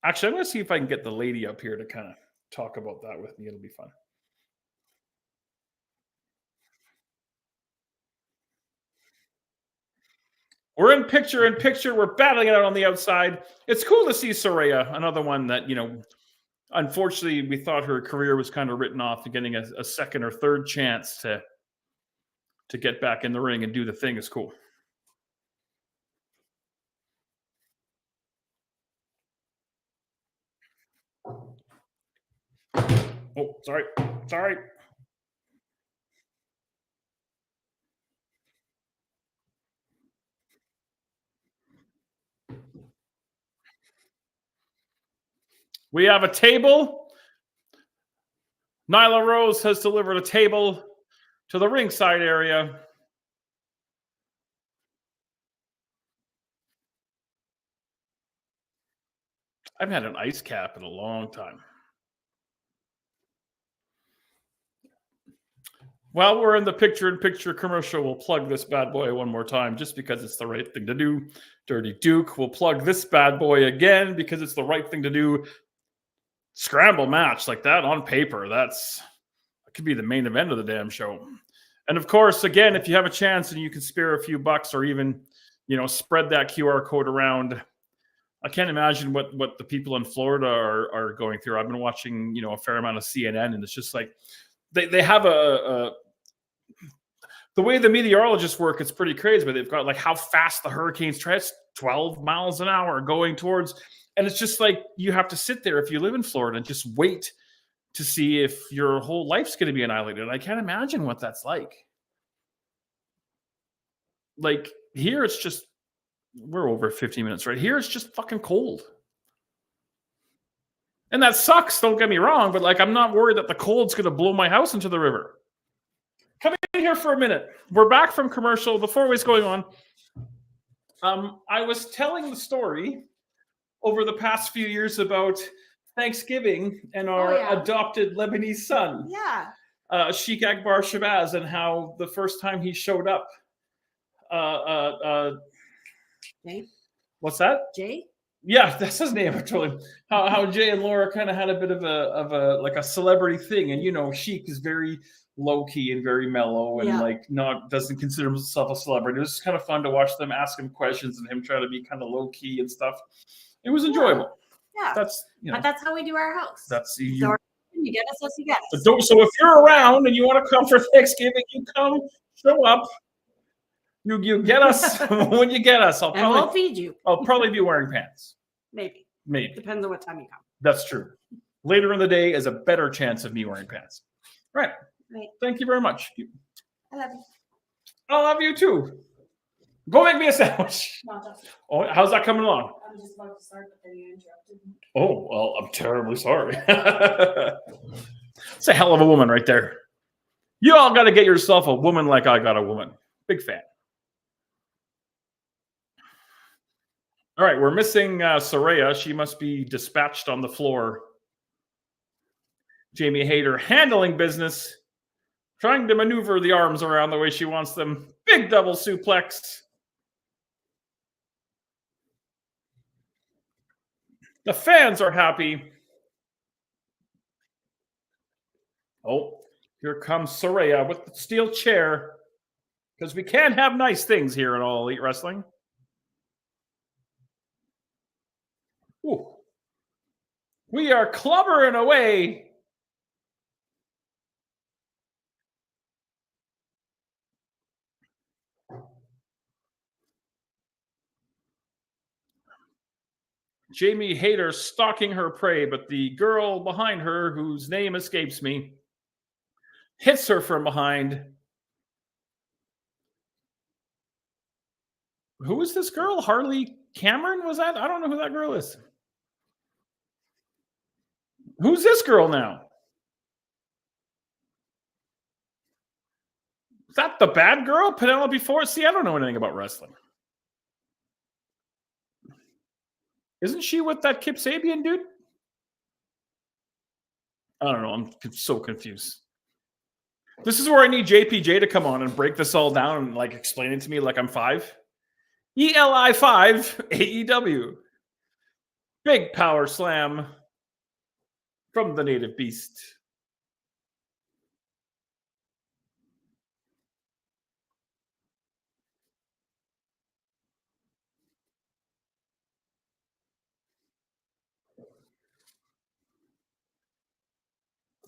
Actually, I'm going to see if I can get the lady up here to kind of talk about that with me. It'll be fun. We're in picture in picture. We're battling it out on the outside. It's cool to see Soraya, another one that, unfortunately, we thought her career was kind of written off, and getting a second or third chance to get back in the ring and do the thing is cool. Oh, sorry. We have a table. Nyla Rose has delivered a table to the ringside area. I haven't had an ice cap in a long time. While we're in the picture-in-picture commercial, we'll plug this bad boy one more time just because it's the right thing to do. Dirty Duke will plug this bad boy again because it's the right thing to do. Scramble match like that on paper, that could be the main event of the damn show. And of course, again, if you have a chance and you can spare a few bucks, or even spread that QR code around, I can't imagine what the people in Florida are going through. I've been watching a fair amount of CNN, and it's just like they have the way the meteorologists work, it's pretty crazy, but they've got like how fast the hurricanes try, 12 miles an hour going towards. And it's just like you have to sit there if you live in Florida and just wait to see if your whole life's going to be annihilated. I can't imagine what that's like. Like here, it's just, we're over 15 minutes right here. It's just fucking cold. And that sucks, don't get me wrong, but like I'm not worried that the cold's going to blow my house into the river. Come in here for a minute. We're back from commercial. Before what's going on, I was telling the story over the past few years about Thanksgiving and our adopted Lebanese son, Sheikh Akbar Shabazz, and how the first time he showed up, Jay? What's that? Jay? Yeah, that's his name. Actually, how Jay and Laura kind of had a bit of a like a celebrity thing, and Sheik is very low key and very mellow, and doesn't consider himself a celebrity. It was kind of fun to watch them ask him questions and him try to be kind of low key and stuff. It was enjoyable. Yeah. But that's how we do our house. That's you get us, you get us. So if you're around and you want to come for Thanksgiving, you come, show up. You get us when you get us. We'll feed you. I'll probably be wearing pants. Maybe. Depends on what time you come. That's true. Later in the day is a better chance of me wearing pants. Right. Thank you very much. I love you. I love you too. Go make me a sandwich. Oh, how's that coming along? I'm just about to start, but then you interrupted me. Oh, well, I'm terribly sorry. It's a hell of a woman right there. You all got to get yourself a woman like I got a woman. Big fan. All right, we're missing Soraya. She must be dispatched on the floor. Jamie Hayter handling business, trying to maneuver the arms around the way she wants them. Big double suplex. The fans are happy. Oh, here comes Soraya with the steel chair. Because we can't have nice things here in All Elite Wrestling. Ooh. We are clubbering away. Jamie Hayter stalking her prey, but the girl behind her, whose name escapes me, hits her from behind. Who is this girl? Harley Cameron? Was that? I don't know who that girl is. Who's this girl now? Is that the bad girl? Penelope Ford? See, I don't know anything about wrestling. Isn't she with that Kip Sabian dude? I don't know. I'm so confused. This is where I need JPJ to come on and break this all down and like explain it to me like I'm 5. ELI 5 AEW. Big power slam from the native beast.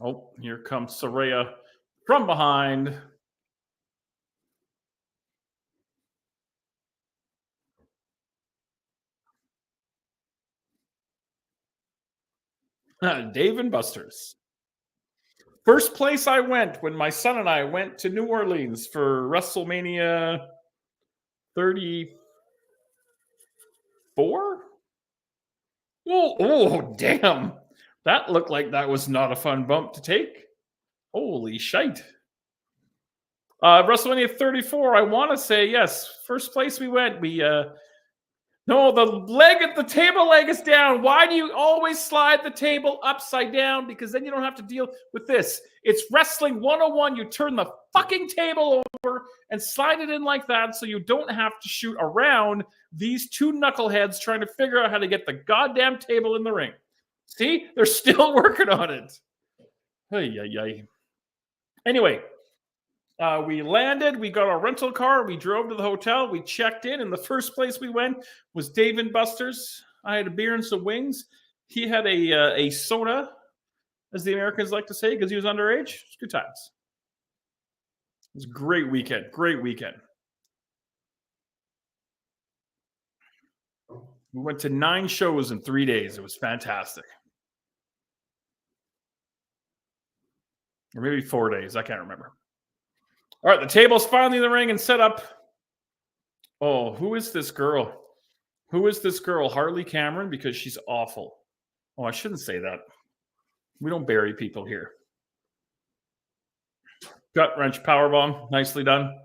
Oh, here comes Soraya from behind. Dave and Buster's. First place I went when my son and I went to New Orleans for WrestleMania 34. Oh, damn. That looked like that was not a fun bump to take. Holy shite. WrestleMania 34, I want to say, yes. First place we went, no, the table leg is down. Why do you always slide the table upside down? Because then you don't have to deal with this. It's Wrestling 101. You turn the fucking table over and slide it in like that so you don't have to shoot around these two knuckleheads trying to figure out how to get the goddamn table in the ring. See? They're still working on it. Anyway, we landed. We got our rental car. We drove to the hotel. We checked in. And the first place we went was Dave and Buster's. I had a beer and some wings. He had a soda, as the Americans like to say, because he was underage. It was good times. It was a great weekend. Great weekend. We went to 9 shows in 3 days. It was fantastic. Or maybe 4 days. I can't remember. All right, the table's finally in the ring and set up. Oh, who is this girl? Who is this girl? Harley Cameron? Because she's awful. Oh, I shouldn't say that. We don't bury people here. Gut wrench powerbomb. Nicely done.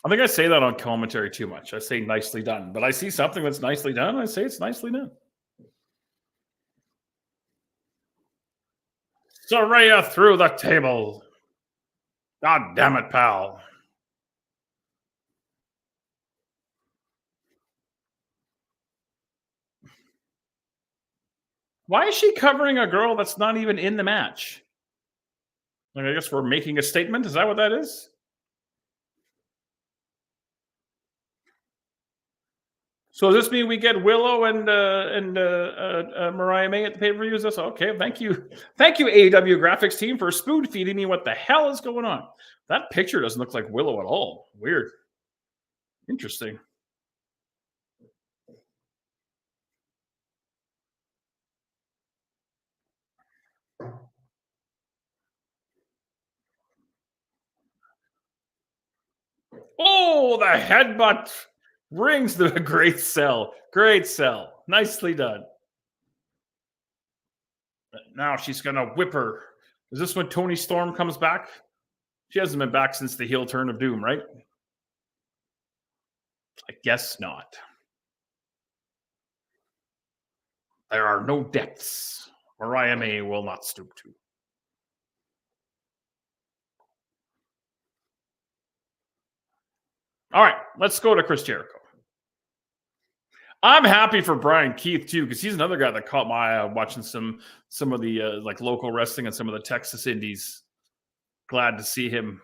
I think I say that on commentary too much. I say nicely done. But I see something that's nicely done. I say it's nicely done. Soraya through the table. God damn it, pal. Why is she covering a girl that's not even in the match? Like, I guess we're making a statement. Is that what that is? So does this mean we get Willow and Mariah May at the pay-per-view? Is this okay? Thank you, AEW graphics team, for spoon feeding me what the hell is going on. That picture doesn't look like Willow at all. Weird, interesting. Oh, the headbutt rings the great sell. Great sell. Nicely done. Now she's gonna whip her. Is this when Tony Storm comes back? She hasn't been back since the heel turn of Doom, right? I guess not. There are no depths Mariah May will not stoop to. All right, let's go to Chris Jericho. I'm happy for Brian Keith too, because he's another guy that caught my eye watching some of the like local wrestling and some of the Texas indies. Glad to see him.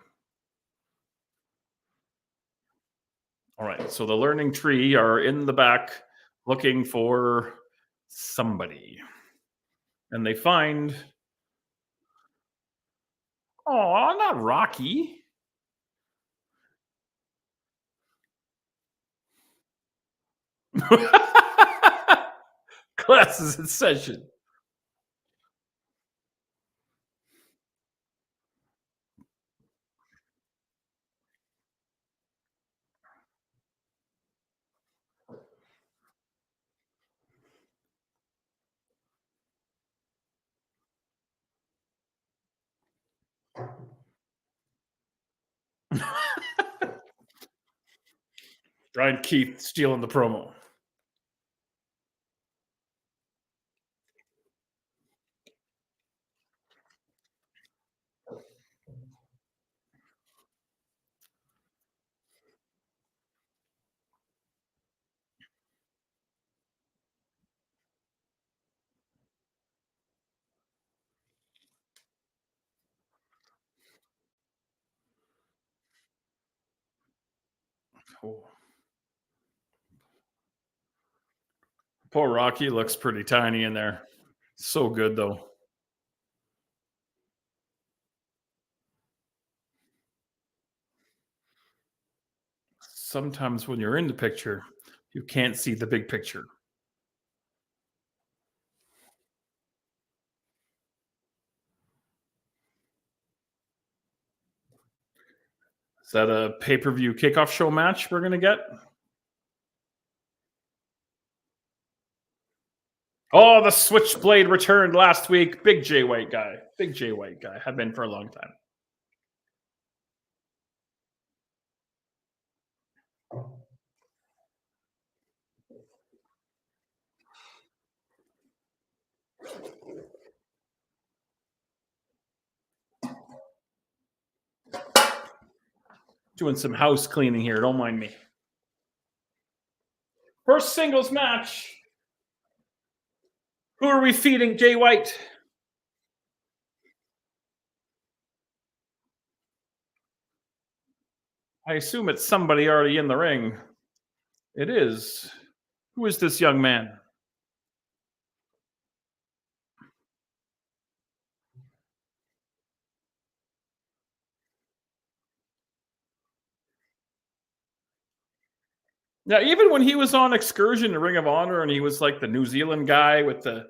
All right, so the learning tree are in the back looking for somebody, and they find, oh, not Rocky. Classes in session. Brian Keith stealing the promo. Oh. Poor Rocky looks pretty tiny in there. So good though. Sometimes when you're in the picture, you can't see the big picture. Is that a pay-per-view kickoff show match we're going to get? Oh, the Switchblade returned last week. Big J White guy. Big J White guy. Have been for a long time. Doing some house cleaning here. Don't mind me. First singles match. Who are we feeding, Jay White? I assume it's somebody already in the ring. It is. Who is this young man? Now, even when he was on excursion to Ring of Honor and he was like the New Zealand guy with the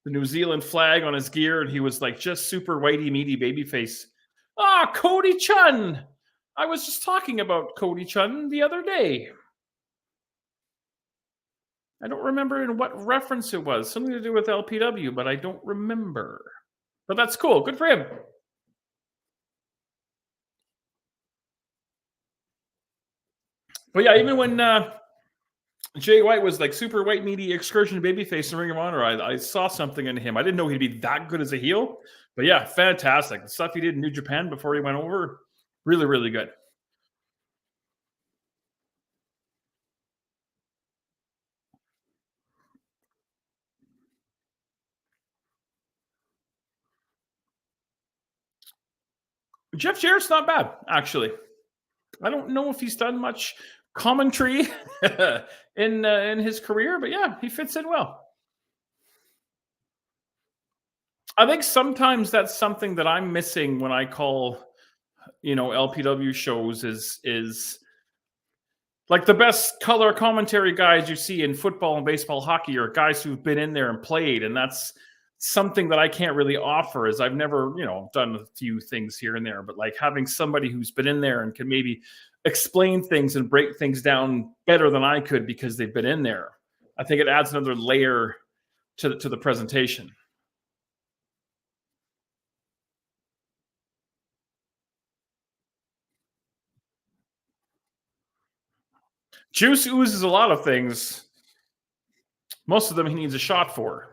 New Zealand flag on his gear, and he was like just super whitey, meaty babyface. Ah, Cody Chun. I was just talking about Cody Chun the other day. I don't remember in what reference it was. Something to do with LPW, but I don't remember. But that's cool. Good for him. But yeah, even when Jay White was like super white, meaty excursion babyface in Ring of Honor, I saw something in him. I didn't know he'd be that good as a heel. But yeah, fantastic. The stuff he did in New Japan before he went over, really, really good. Jeff Jarrett's not bad, actually. I don't know if he's done much commentary in his career, but yeah, he fits in well. I think sometimes that's something that I'm missing when I call, LPW shows is like the best color commentary guys you see in football and baseball, hockey are guys who've been in there and played, and that's something that I can't really offer. Is I've never, done a few things here and there, but like having somebody who's been in there and can maybe explain things and break things down better than I could because they've been in there. I think it adds another layer to the presentation. Juice oozes a lot of things. Most of them he needs a shot for.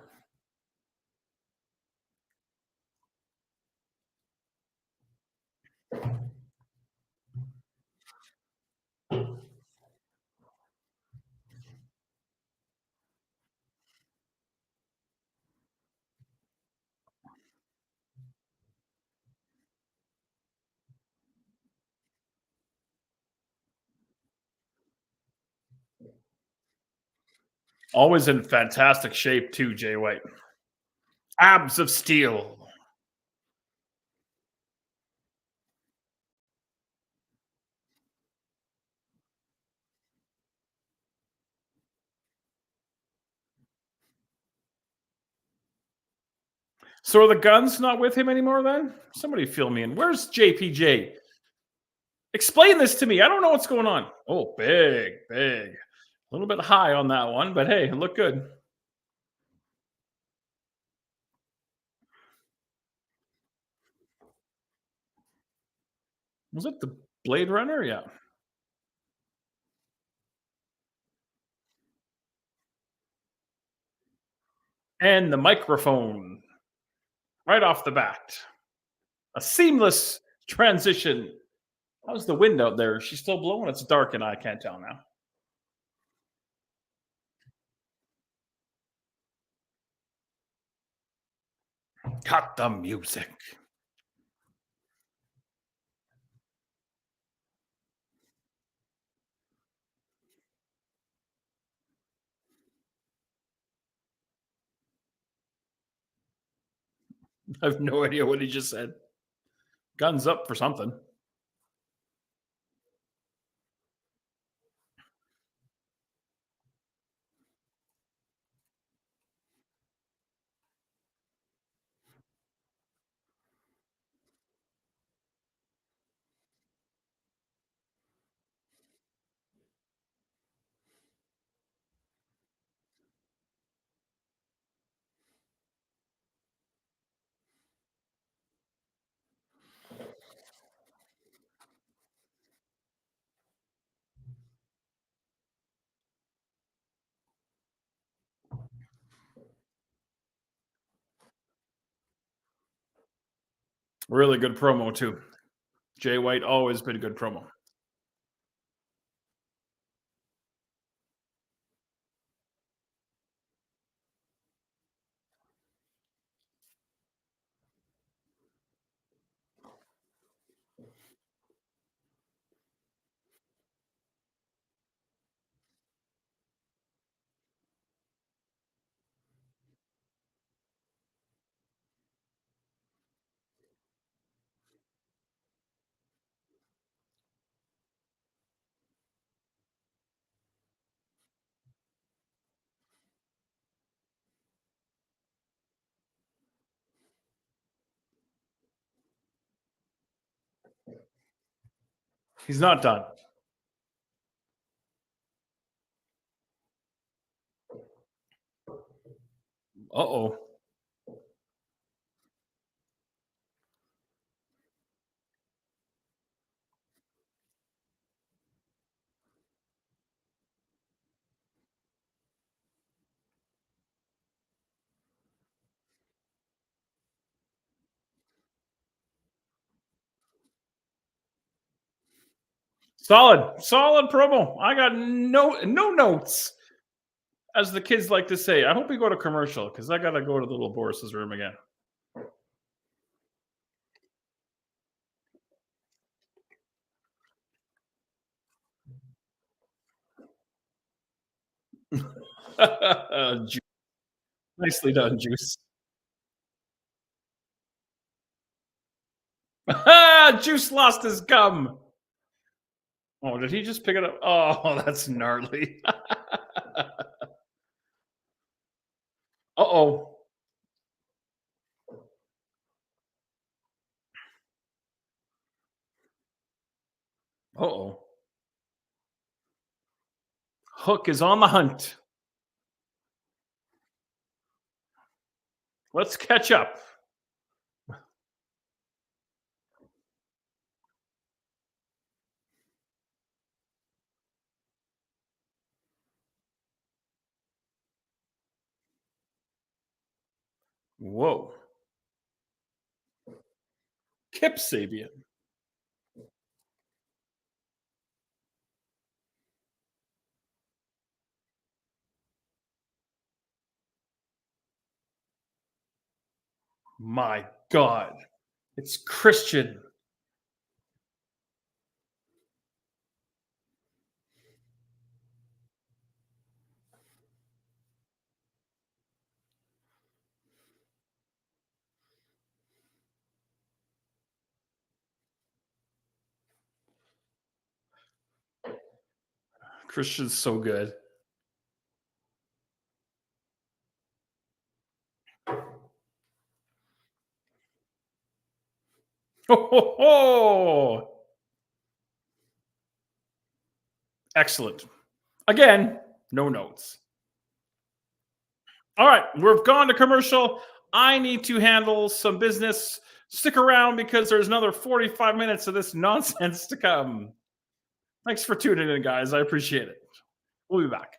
Always in fantastic shape too, Jay White. Abs of steel. So are the guns not with him anymore then? Somebody fill me in. Where's JPJ? Explain this to me. I don't know what's going on. Oh, big, big. A little bit high on that one, but hey, it looked good. Was it the Blade Runner? Yeah. And the microphone right off the bat. A seamless transition. How's the wind out there? Is she still blowing? It's dark and I can't tell now. Cut the music. I have no idea what he just said. Guns up for something. Really good promo too. Jay White always been a good promo. He's not done. Uh-oh. Solid promo. I got no notes, as the kids like to say. I hope we go to commercial because I gotta go to the little Boris's room again. Ju- Nicely done, Juice. Juice lost his gum. Oh, did he just pick it up? Oh, that's gnarly. Uh-oh. Uh-oh. Hook is on the hunt. Let's catch up. Whoa. Kip Sabian. My God. It's Christian. Christian's so good. Ho, ho, ho. Excellent. Again, no notes. All right, we've gone to commercial. I need to handle some business. Stick around because there's another 45 minutes of this nonsense to come. Thanks for tuning in, guys. I appreciate it. We'll be back.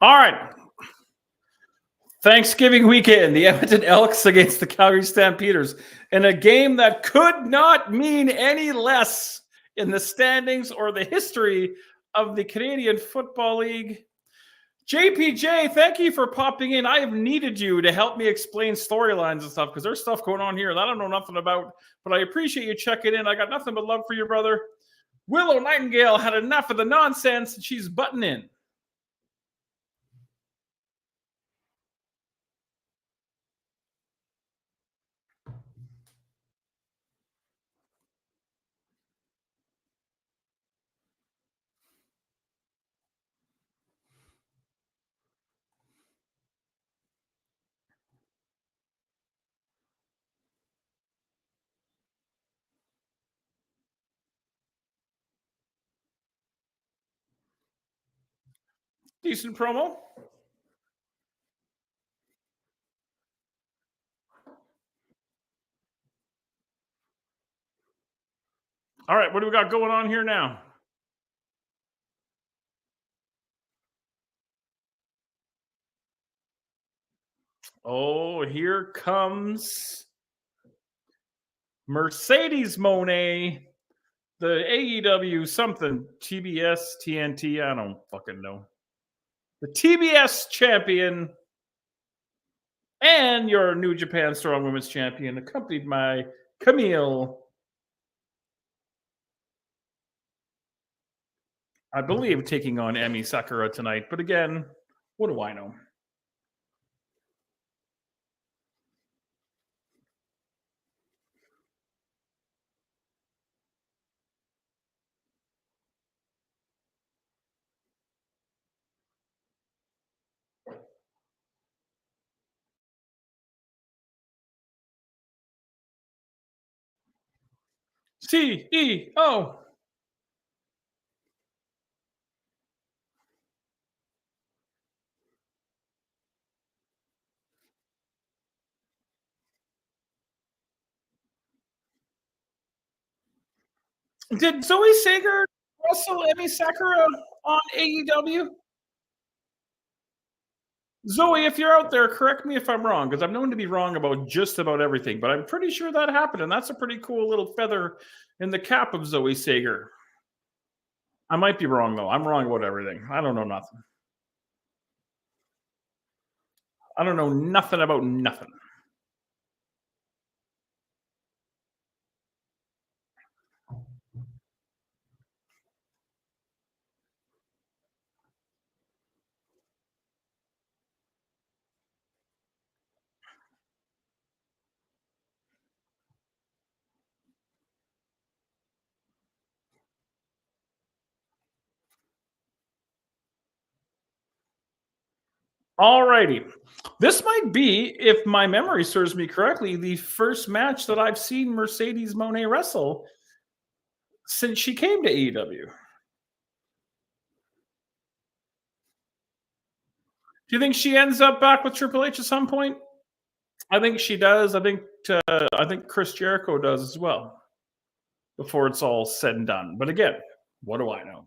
All right. Thanksgiving weekend, the Edmonton Elks against the Calgary Stampeders in a game that could not mean any less in the standings or the history of the Canadian Football League. JPJ, thank you for popping in. I have needed you to help me explain storylines and stuff because there's stuff going on here that I don't know nothing about, but I appreciate you checking in. I got nothing but love for you, brother. Willow Nightingale had enough of the nonsense and she's butting in. Decent promo. All right, what do we got going on here now? Oh, here comes Mercedes Moné, the AEW something, TBS, TNT, I don't fucking know. The TBS champion and your New Japan Strong Women's champion, accompanied by Camille. I believe taking on Emi Sakura tonight, but again, what do I know? CEO. Did Zoe Sager wrestle Emi Sakura on AEW? Zoe, if you're out there, correct me if I'm wrong, because I'm known to be wrong about just about everything, but I'm pretty sure that happened, and that's a pretty cool little feather in the cap of Zoe Sager. I might be wrong, though. I'm wrong about everything. I don't know nothing. I don't know nothing about nothing. All righty. This might be, if my memory serves me correctly, the first match that I've seen Mercedes Moné wrestle since she came to AEW. Do you think she ends up back with Triple H at some point? I think she does. I think Chris Jericho does as well before it's all said and done. But again, what do I know?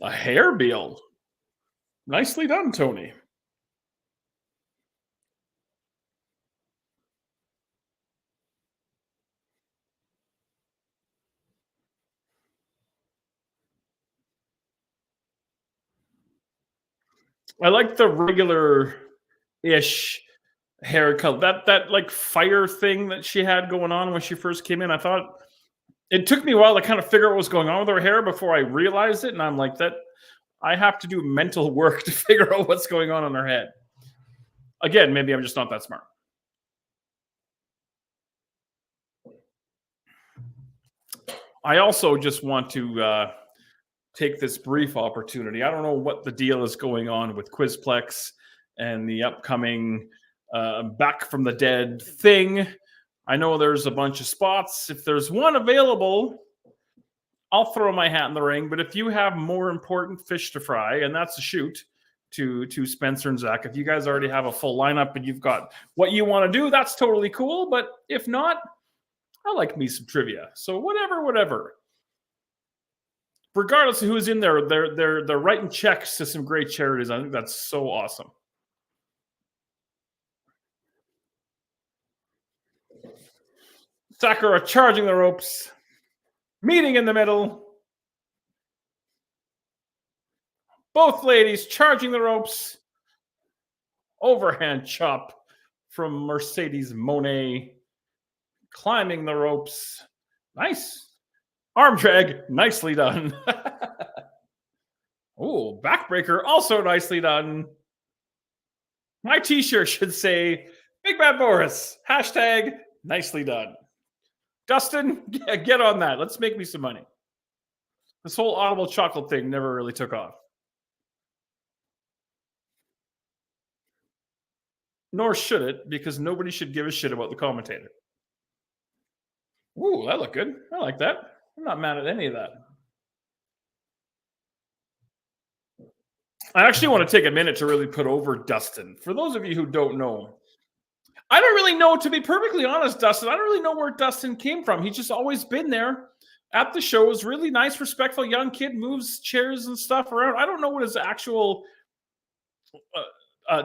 A hair build. Nicely done, Tony. I like the regular-ish haircut. That like fire thing that she had going on when she first came in. I thought it took me a while to kind of figure out what was going on with her hair before I realized it, and I'm like, that I have to do mental work to figure out what's going on in her head. Again, maybe I'm just not that smart. I also just want to take this brief opportunity. I don't know what the deal is going on with Quizplex and the upcoming Back from the Dead thing. I know there's a bunch of spots. If there's one available, I'll throw my hat in the ring. But if you have more important fish to fry, and that's a shoot, to Spencer and Zach. If you guys already have a full lineup and you've got what you want to do, that's totally cool. But if not, I like me some trivia. So whatever. Regardless of who's in there, they're writing checks to some great charities. I think that's so awesome. Sakura charging the ropes, meeting in the middle. Both ladies charging the ropes. Overhand chop from Mercedes Monet. Climbing the ropes. Nice. Arm drag, nicely done. Oh, backbreaker, also nicely done. My t-shirt should say, BBBoris, hashtag nicely done. Dustin, get on that. Let's make me some money. This whole audible chocolate thing never really took off. Nor should it, because nobody should give a shit about the commentator. Ooh, that looked good. I like that. I'm not mad at any of that. I actually want to take a minute to really put over Dustin. For those of you who don't know, I don't really know, to be perfectly honest, Dustin. I don't really know where Dustin came from. He's just always been there at the shows. Really nice, respectful young kid, moves chairs and stuff around. I don't know what his actual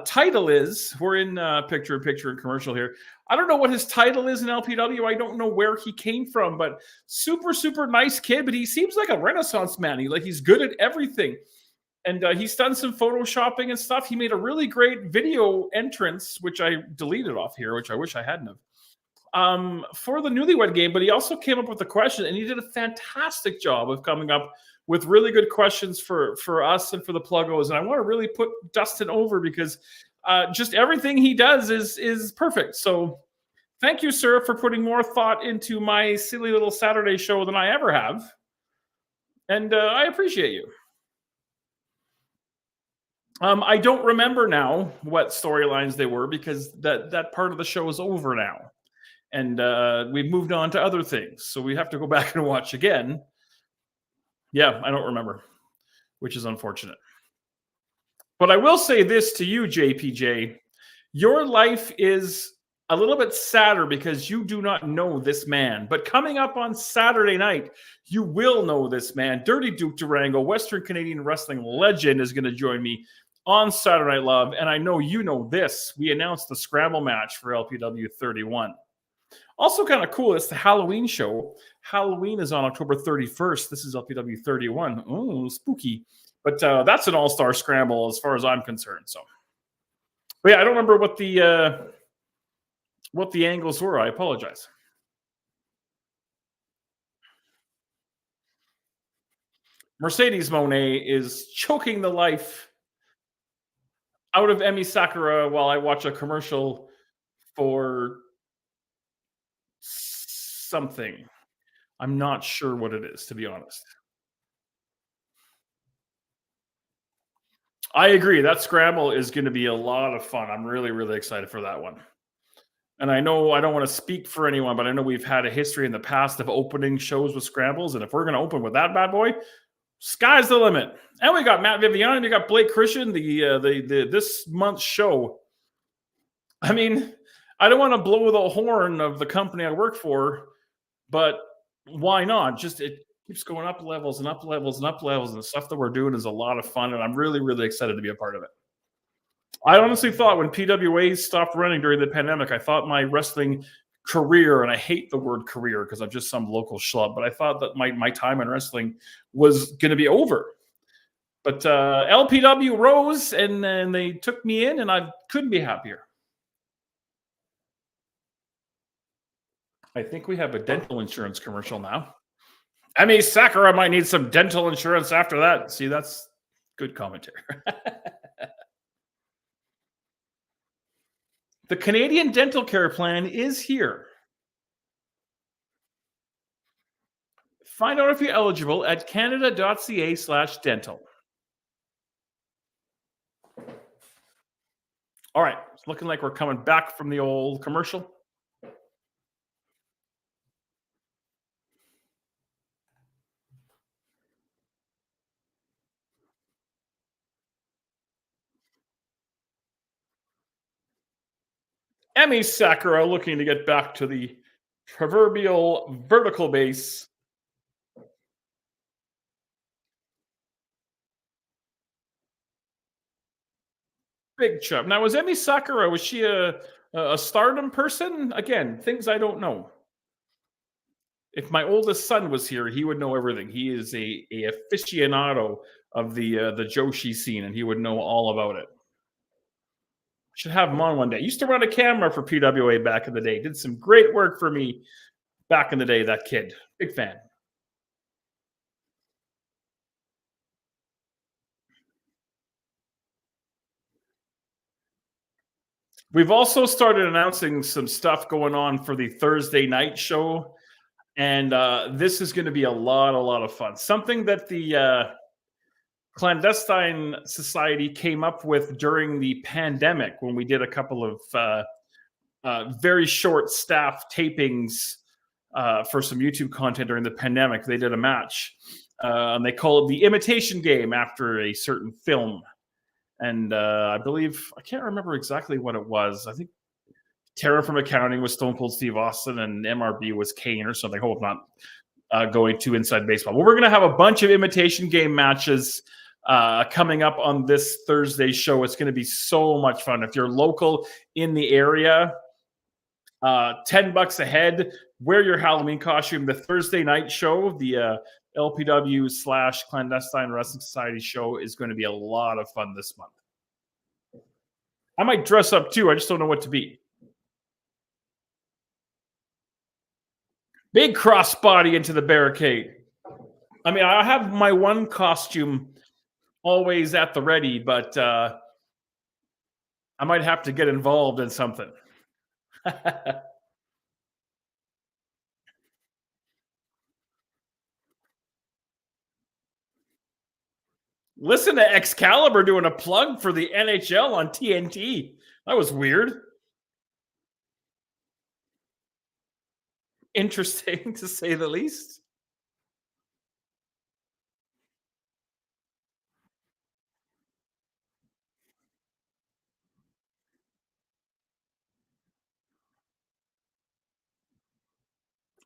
title is. We're in picture-in-picture commercial here. I don't know what his title is in LPW. I don't know where he came from, but super nice kid. But he seems like a Renaissance man. He's good at everything. And he's done some photoshopping and stuff. He made a really great video entrance, which I deleted off here, which I wish I hadn't have, for the Newlywed Game. But he also came up with a question, and he did a fantastic job of coming up with really good questions for us and for the Pluggos. And I want to really put Dustin over because just everything he does is perfect. So thank you, sir, for putting more thought into my silly little Saturday show than I ever have. And I appreciate you. I don't remember now what storylines they were because that part of the show is over now. And we've moved on to other things. So we have to go back and watch again. Yeah, I don't remember, which is unfortunate. But I will say this to you, JPJ. Your life is a little bit sadder because you do not know this man. But coming up on Saturday night, you will know this man. Dirty Duke Durango, Western Canadian wrestling legend, is going to join me on Saturday Night Love. And I know you know this. We announced the Scramble match for LPW 31. Also kind of cool, it's the Halloween show. Halloween is on October 31st. This is LPW 31. Oh, spooky. But that's an all-star scramble as far as I'm concerned. So, but yeah, I don't remember what the angles were. I apologize. Mercedes Monet is choking the life out of Emi Sakura while I watch a commercial for something. I'm not sure what it is, to be honest. I agree. That scramble is going to be a lot of fun. I'm really excited for that one. And I know I don't want to speak for anyone, but I know we've had a history in the past of opening shows with scrambles. And if we're going to open with that bad boy, sky's the limit. And we got Matt Viviani, we got Blake Christian, the this month's show. I mean, I don't want to blow the horn of the company I work for, but why not? Just it keeps going up levels and up levels and up levels, and the stuff that we're doing is a lot of fun, and I'm really excited to be a part of it. I honestly thought when PWA stopped running during the pandemic, I thought my wrestling career, and I hate the word career because I'm just some local schlub, but I thought that my time in wrestling was going to be over. But LPW rose, and then they took me in, and I couldn't be happier. I think we have a dental insurance commercial now. Emi Sakura might need some dental insurance after that. See, that's good commentary. The Canadian Dental Care Plan is here. Find out if you're eligible at canada.ca/dental. All right, it's looking like we're coming back from the old commercial. Emmy Sakura looking to get back to the proverbial vertical base. Big chub. Now, was Emmy Sakura, was she a stardom person? Again, things I don't know. If my oldest son was here, he would know everything. He is a aficionado of the Joshi scene, and he would know all about it. Should have him on one day. Used to run a camera for PWA back in the day. Did some great work for me back in the day. That kid, big fan. We've also started announcing some stuff going on for the Thursday night show, and this is going to be a lot of fun. Something that the clandestine society came up with during the pandemic when we did a couple of very short staff tapings for some YouTube content during the pandemic. They did a match, and they call it the imitation game after a certain film. And I believe, I can't remember exactly what it was. I think Terror from Accounting was Stone Cold Steve Austin, and MRB was Kane or something. Hope I'm not going too inside baseball. Well, we're going to have a bunch of imitation game matches coming up on this Thursday show. It's going to be so much fun. If you're local in the area, $10 a head, wear your Halloween costume. The Thursday night show, the LPW / Clandestine Wrestling Society show, is going to be a lot of fun this month. I might dress up too. I just don't know what to be. Big crossbody into the barricade. I mean, I have my one costume always at the ready, but I might have to get involved in something. Listen to Excalibur doing a plug for the NHL on TNT. That was weird. Interesting, to say the least.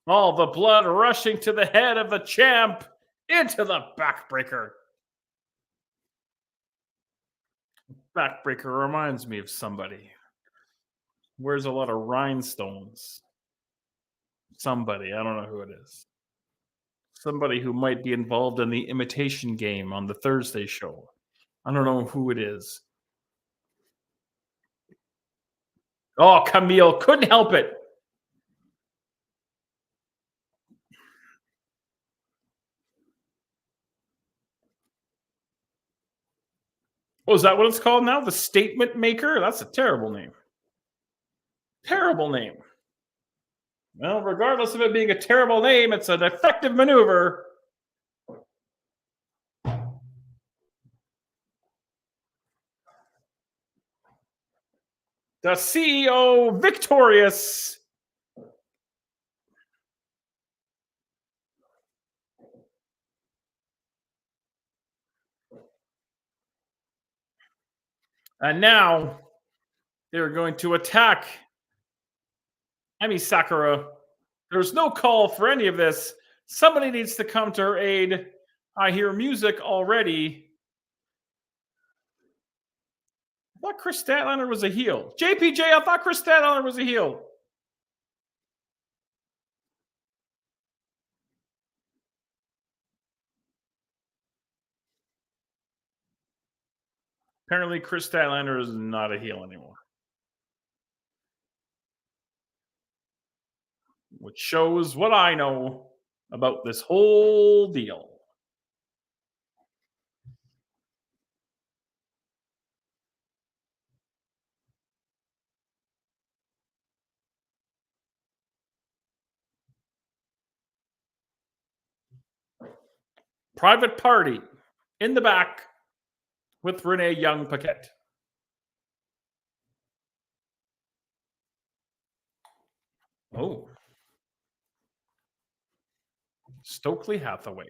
All the blood rushing to the head of the champ into the backbreaker. Backbreaker reminds me of somebody. Wears a lot of rhinestones. Somebody, I don't know who it is. Somebody who might be involved in the imitation game on the Thursday show. I don't know who it is. Oh, Camille couldn't help it. Oh, is that what it's called now? The statement maker? That's a terrible name. Terrible name. Well, regardless of it being a terrible name, it's an effective maneuver. The CEO victorious. And now they're going to attack Emi Sakura. There's no call for any of this. Somebody needs to come to her aid. I hear music already. I thought Chris Statlander was a heel. JPJ, I thought Chris Statlander was a heel. Apparently, Chris Statlander is not a heel anymore. Which shows what I know about this whole deal. Private party in the back with Renee Young Paquette. Oh. Stokely Hathaway.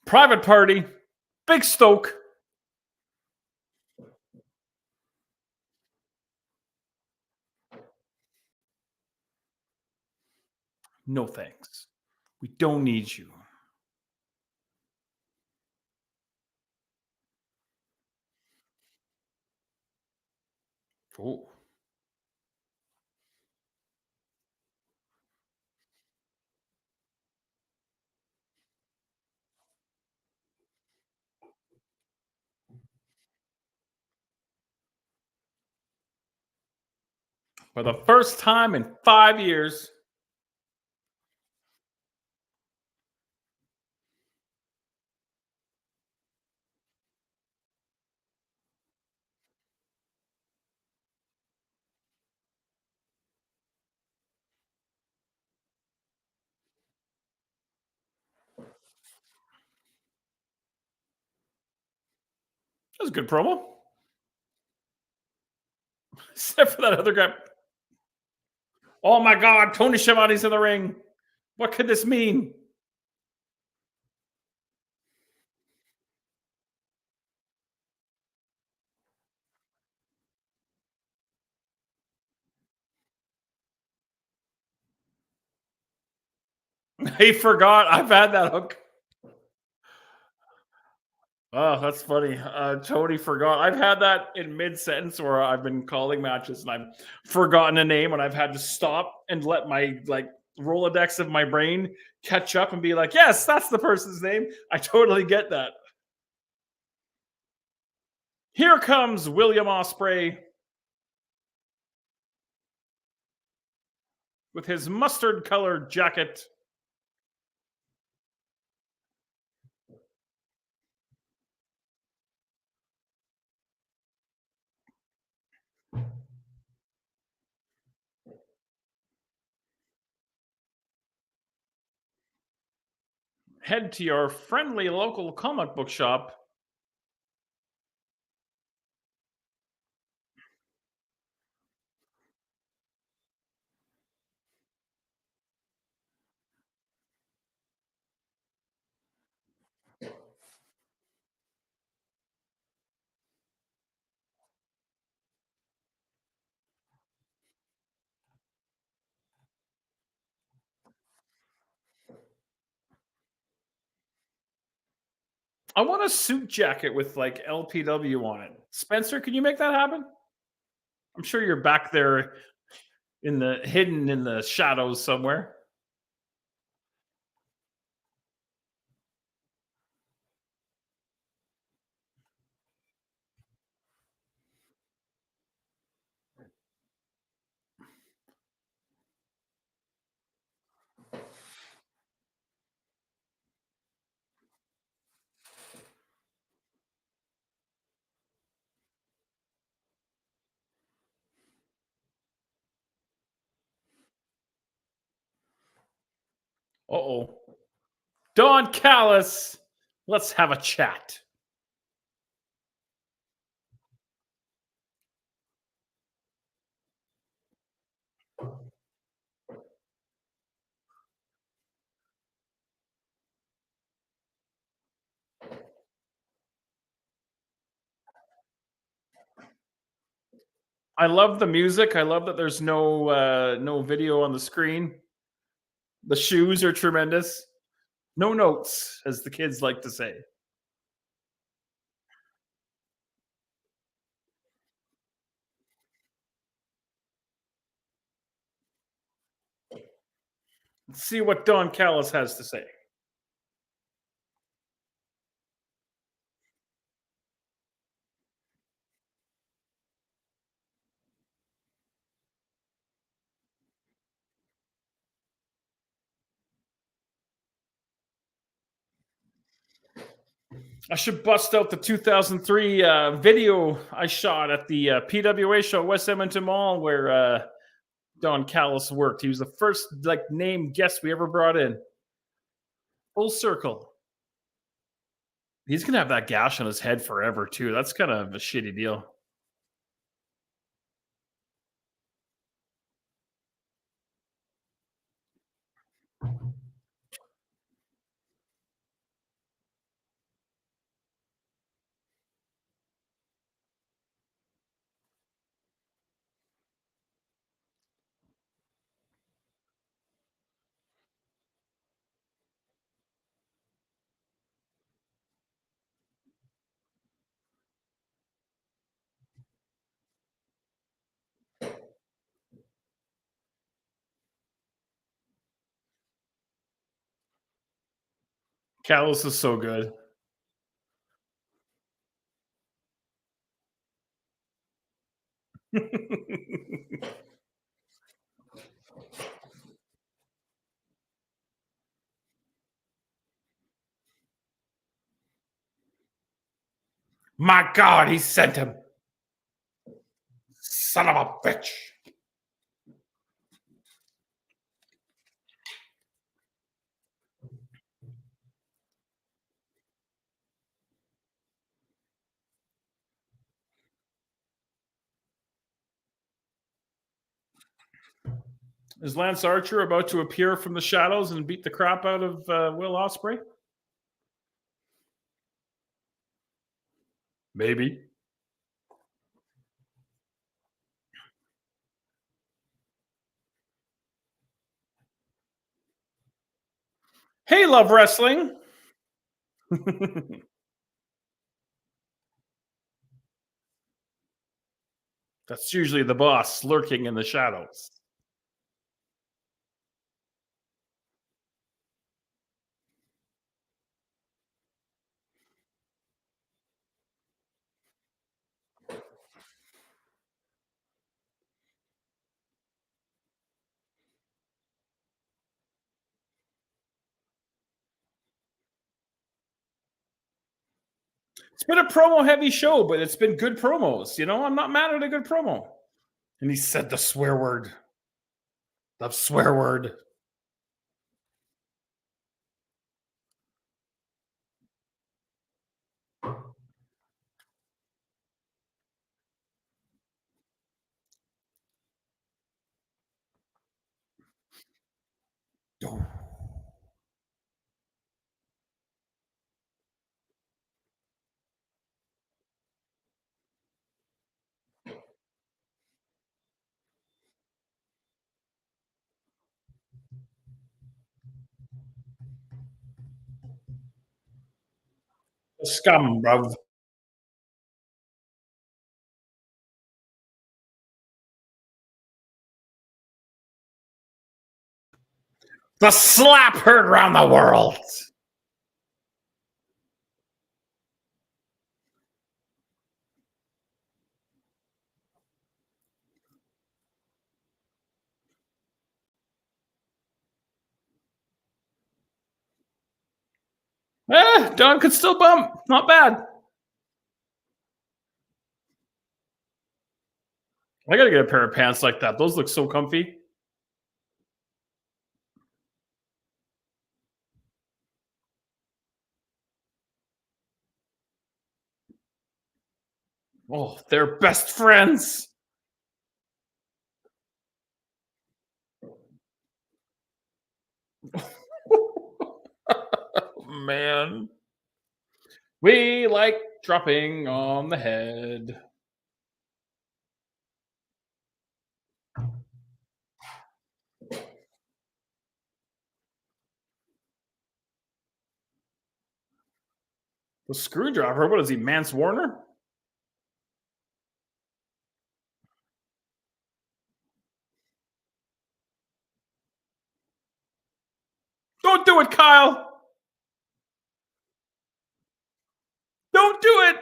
Private Party, Big Stoke. No thanks. We don't need you. Oh. For the first time in 5 years, that was a good promo. Except for that other guy. Oh my God, Tony Schiavone's in the ring. What could this mean? He forgot. I've had that hook. Oh, that's funny. Tony forgot. I've had that in mid sentence where I've been calling matches and I've forgotten a name and I've had to stop and let my Rolodex of my brain catch up and be like, yes, that's the person's name. I totally get that. Here comes William Ospreay with his mustard colored jacket. Head to your friendly local comic book shop. I want a suit jacket with LPW on it. Spencer, can you make that happen? I'm sure you're back there in the hidden in the shadows somewhere. Uh-oh. Don Callis, let's have a chat. I love the music. I love that there's no video on the screen. The shoes are tremendous. No notes, as the kids like to say. Let's see what Don Callis has to say. I should bust out the 2003 video I shot at the PWA show at West Edmonton Mall where Don Callis worked. He was the first name guest we ever brought in. Full circle. He's gonna have that gash on his head forever too. That's kind of a shitty deal. Callus is so good. My God, he sent him. Son of a bitch. Is Lance Archer about to appear from the shadows and beat the crap out of Will Ospreay? Maybe. Hey, Love Wrestling. That's usually the boss lurking in the shadows. It's been a promo heavy show, but it's been good promos. You know, I'm not mad at a good promo. And he said the swear word. The swear word. Scum, bruv. The slap heard around the world. Don could still bump. Not bad. I gotta get a pair of pants like that. Those look so comfy. Oh, they're best friends. Man. We like dropping on the head. The screwdriver? What is he, Mance Warner? Don't do it, Kyle. Don't do it.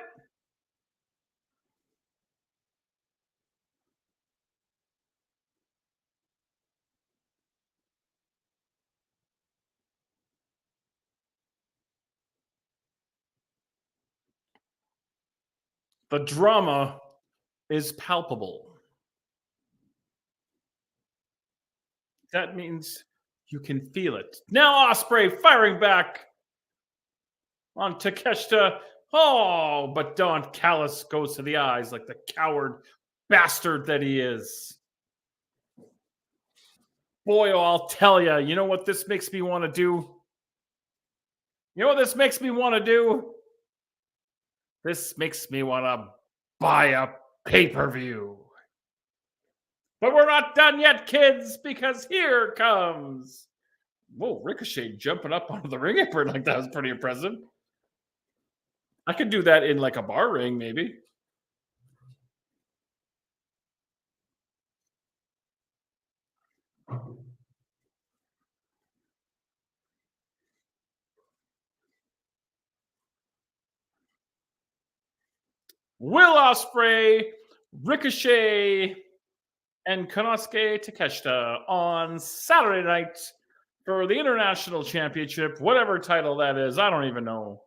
The drama is palpable. That means you can feel it. Now Ospreay firing back on Takeshita. Oh, but Don Callis goes to the eyes like the coward bastard that he is. Boy, oh, I'll tell you, you know what this makes me want to do? You know what this makes me want to do? This makes me want to buy a pay-per-view. But we're not done yet, kids, because here comes. Whoa, Ricochet jumping up onto the ring apron like that was pretty impressive. I could do that in like a bar ring, maybe. Will Ospreay, Ricochet, and Konosuke Takeshita on Saturday night for the International Championship, whatever title that is. I don't even know.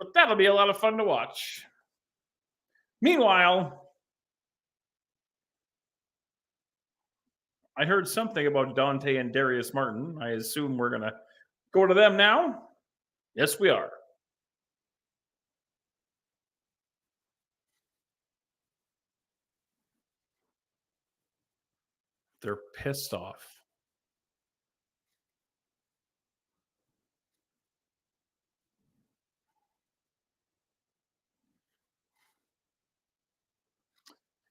But that'll be a lot of fun to watch. Meanwhile, I heard something about Dante and Darius Martin. I assume we're going to go to them now. Yes, we are. They're pissed off.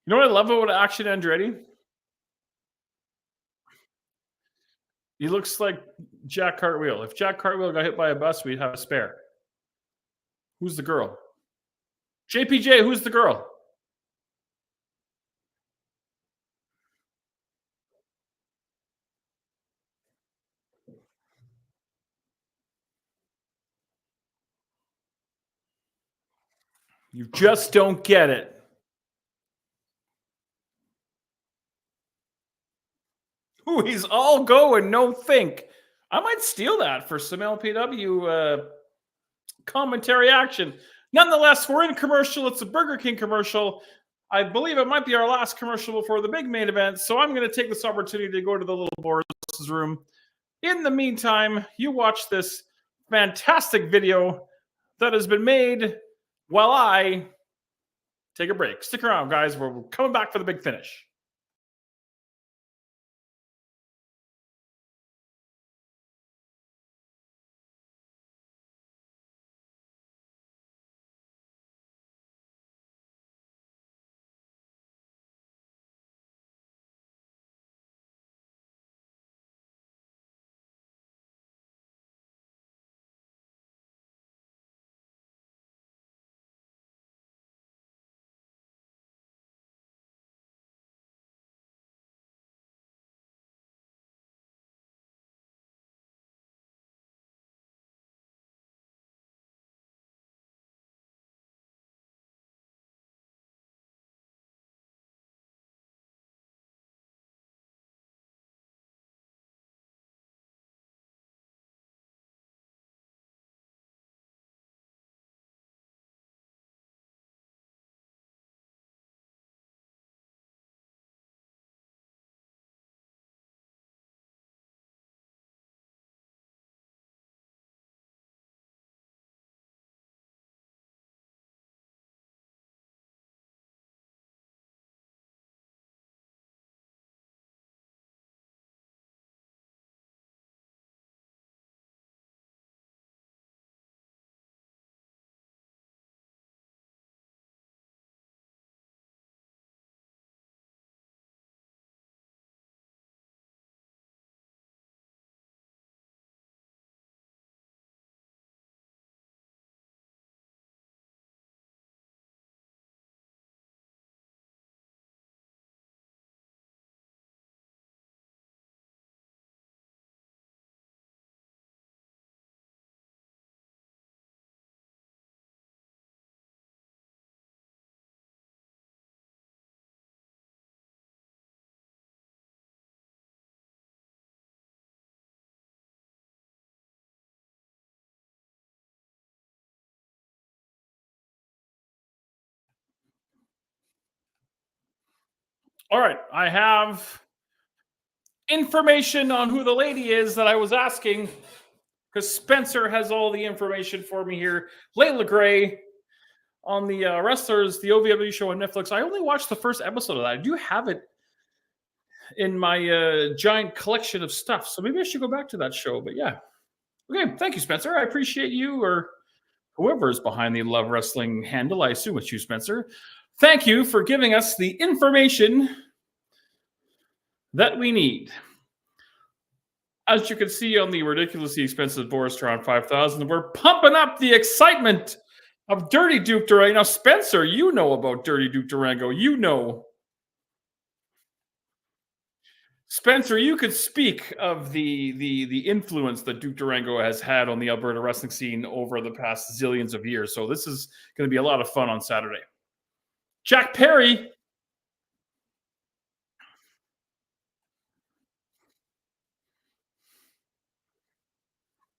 You know what I love about Action Andretti? He looks like Jack Cartwheel. If Jack Cartwheel got hit by a bus, we'd have a spare. Who's the girl? JPJ, who's the girl? You just don't get it. Ooh, he's all go and no think. I might steal that for some LPW commentary action. Nonetheless, we're in commercial. It's a Burger King commercial. I believe it might be our last commercial before the big main event. So I'm going to take this opportunity to go to the little Boris's room. In the meantime, you watch this fantastic video that has been made while I take a break. Stick around, guys. We're coming back for the big finish. All right, I have information on who the lady is that I was asking because Spencer has all the information for me here. Layla Gray on the Wrestlers, the OVW show on Netflix. I only watched the first episode of that. I do have it in my giant collection of stuff, so maybe I should go back to that show. But yeah, okay. Thank you, Spencer. I appreciate you or whoever is behind the Love Wrestling handle. I assume it's you, Spencer. Thank you for giving us the information that we need. As you can see on the ridiculously expensive Boristron 5000, we're pumping up the excitement of Dirty Duke Durango. Now, Spencer, you know about Dirty Duke Durango. You know. Spencer, you could speak of the influence that Duke Durango has had on the Alberta wrestling scene over the past zillions of years. So this is going to be a lot of fun on Saturday. Jack Perry,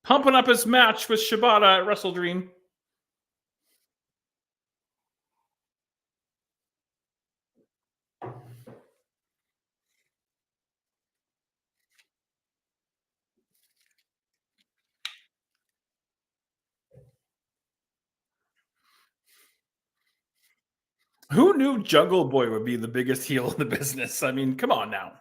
pumping up his match with Shibata at Wrestle Dream. Who knew Jungle Boy would be the biggest heel in the business? I mean, come on now.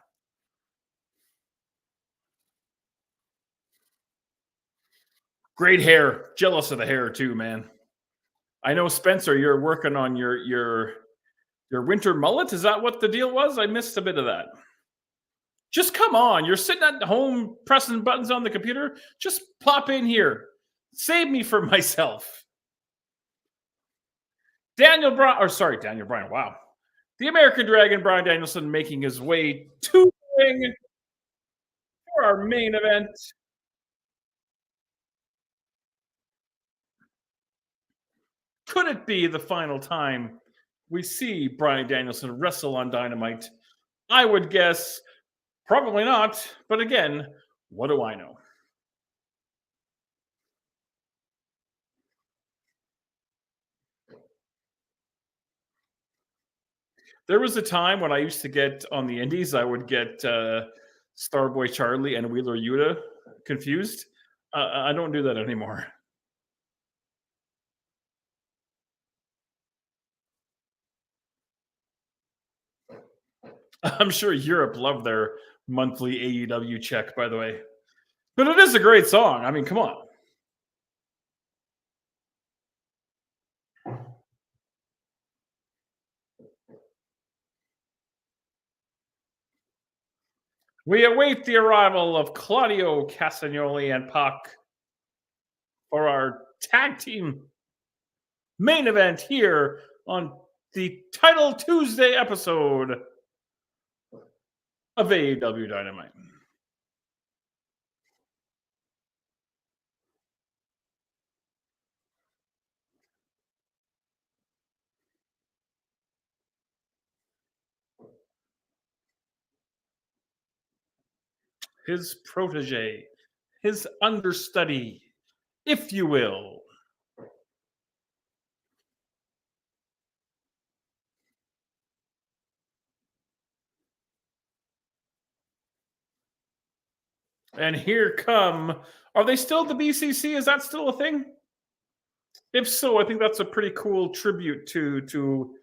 Great hair. Jealous of the hair too, man. I know, Spencer, you're working on your winter mullet. Is that what the deal was? I missed a bit of that. Just come on. You're sitting at home pressing buttons on the computer. Just pop in here. Save me from myself. Daniel Bryan. Wow. The American Dragon, Bryan Danielson, making his way to the ring for our main event. Could it be the final time we see Bryan Danielson wrestle on Dynamite? I would guess probably not. But again, what do I know? There was a time when I used to get on the indies, I would get Starboy Charlie and Wheeler Yuta confused. I don't do that anymore. I'm sure Europe loved their monthly AEW check, by the way. But it is a great song. I mean, come on. We await the arrival of Claudio Castagnoli and Pac for our tag team main event here on the Title Tuesday episode of AEW Dynamite. His protege, his understudy, if you will. And here come. Are they still the BCC? Is that still a thing? If so, I think that's a pretty cool tribute to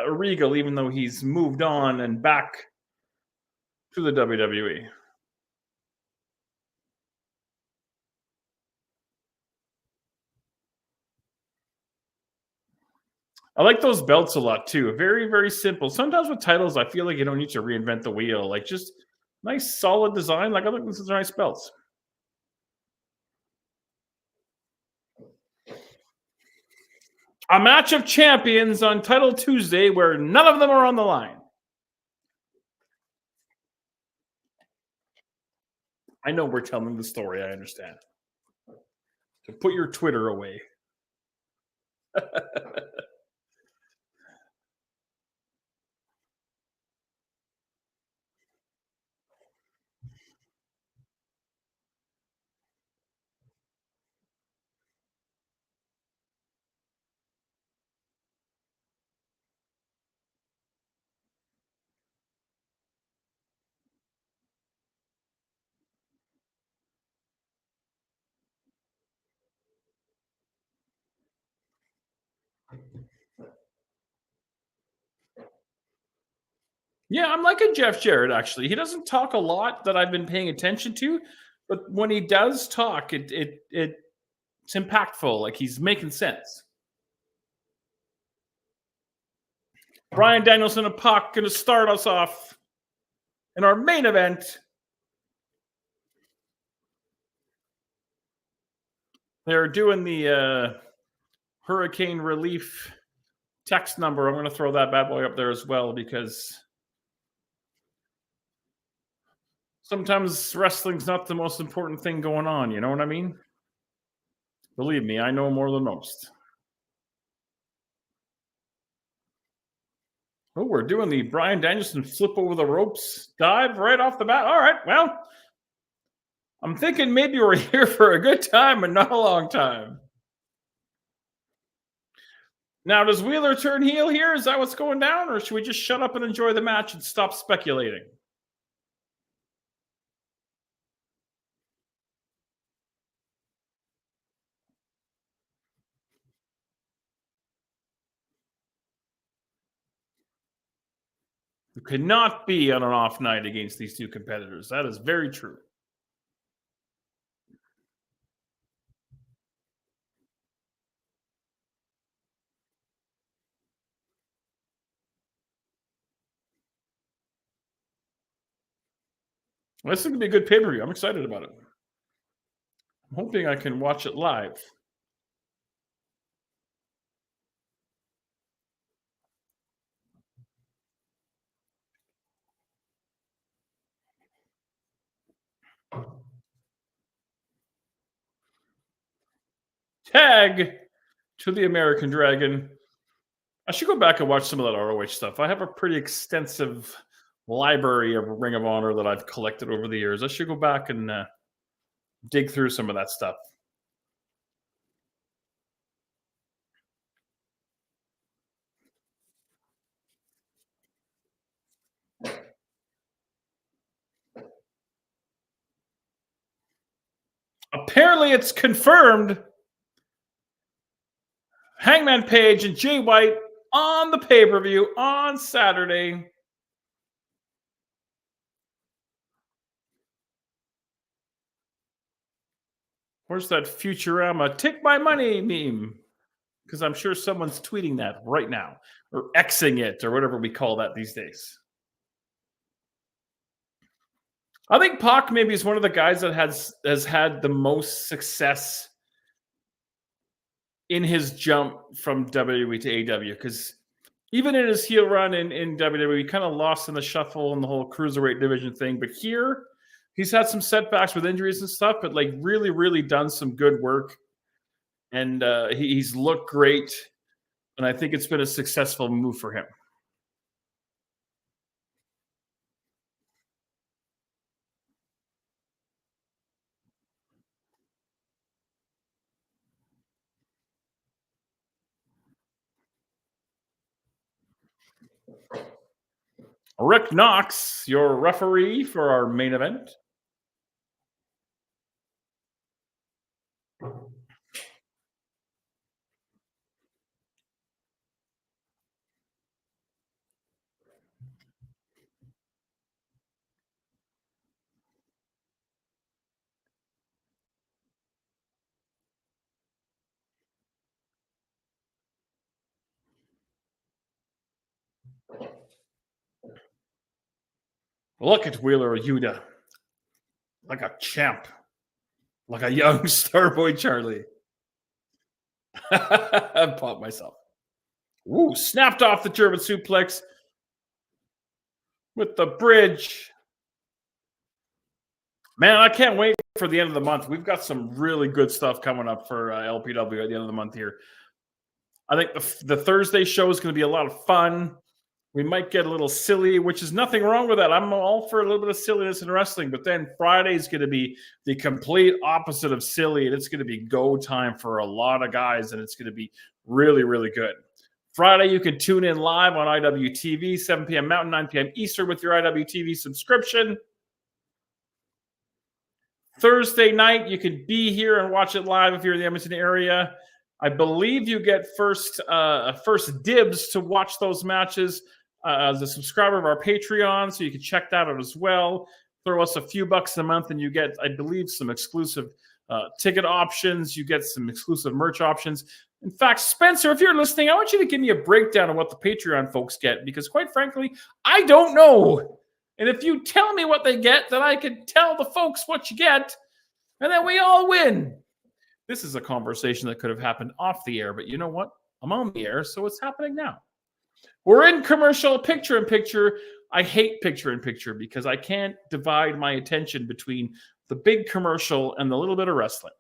Regal, even though he's moved on and back to the WWE. I like those belts a lot too. Very, very simple. Sometimes with titles, I feel like you don't need to reinvent the wheel. Like just nice, solid design. Like I think this is nice belts. A match of champions on Title Tuesday where none of them are on the line. I know we're telling the story. I understand. So put your Twitter away. Yeah, I'm like a Jeff Jarrett, actually. He doesn't talk a lot that I've been paying attention to, but when he does talk, it's impactful. Like he's making sense. Bryan Danielson and Pac going to start us off in our main event. They're doing the hurricane relief text number. I'm going to throw that bad boy up there as well because Sometimes wrestling's not the most important thing going on. You know what I mean? Believe me, I know more than most. Oh, we're doing the Brian Danielson flip over the ropes dive right off the bat. All right. Well, I'm thinking maybe we're here for a good time and not a long time. Now, does Wheeler turn heel here? Is that what's going down? Or should we just shut up and enjoy the match and stop speculating? You cannot be on an off night against these two competitors. That is very true. This is going to be a good pay-per-view. I'm excited about it. I'm hoping I can watch it live. Tag to the American Dragon. I should go back and watch some of that ROH stuff. I have a pretty extensive library of Ring of Honor that I've collected over the years. I should go back and dig through some of that stuff. Apparently, it's confirmed. Hangman Page and Jay White on the pay-per-view on Saturday. Where's that Futurama "take my money" meme? Because I'm sure someone's tweeting that right now or Xing it or whatever we call that these days. I think Pac maybe is one of the guys that has had the most success in his jump from WWE to AEW, because even in his heel run in WWE, he kind of lost in the shuffle and the whole cruiserweight division thing. But here, he's had some setbacks with injuries and stuff, but like really, really done some good work. And he's looked great. And I think it's been a successful move for him. Rick Knox, your referee for our main event. Look at Wheeler Yuta. Like a champ. Like a young Starboy Charlie. I popped myself. Ooh, snapped off the German suplex with the bridge. Man, I can't wait for the end of the month. We've got some really good stuff coming up for LPW at the end of the month here. I think the Thursday show is going to be a lot of fun. We might get a little silly, which is nothing wrong with that. I'm all for a little bit of silliness in wrestling. But then Friday is going to be the complete opposite of silly. And it's going to be go time for a lot of guys. And it's going to be really, really good. Friday, you can tune in live on IWTV, 7 p.m. Mountain, 9 p.m. Eastern with your IWTV subscription. Thursday night, you can be here and watch it live if you're in the Edmonton area. I believe you get first dibs to watch those matches as a subscriber of our Patreon, so you can check that out as well. Throw us a few bucks a month, and you get, I believe, some exclusive ticket options. You get some exclusive merch options. In fact, Spencer, if you're listening, I want you to give me a breakdown of what the Patreon folks get, because quite frankly, I don't know. And if you tell me what they get, then I can tell the folks what you get, and then we all win. This is a conversation that could have happened off the air, but you know what? I'm on the air, so it's happening now. We're in commercial picture-in-picture. I hate picture-in-picture because I can't divide my attention between the big commercial and the little bit of wrestling.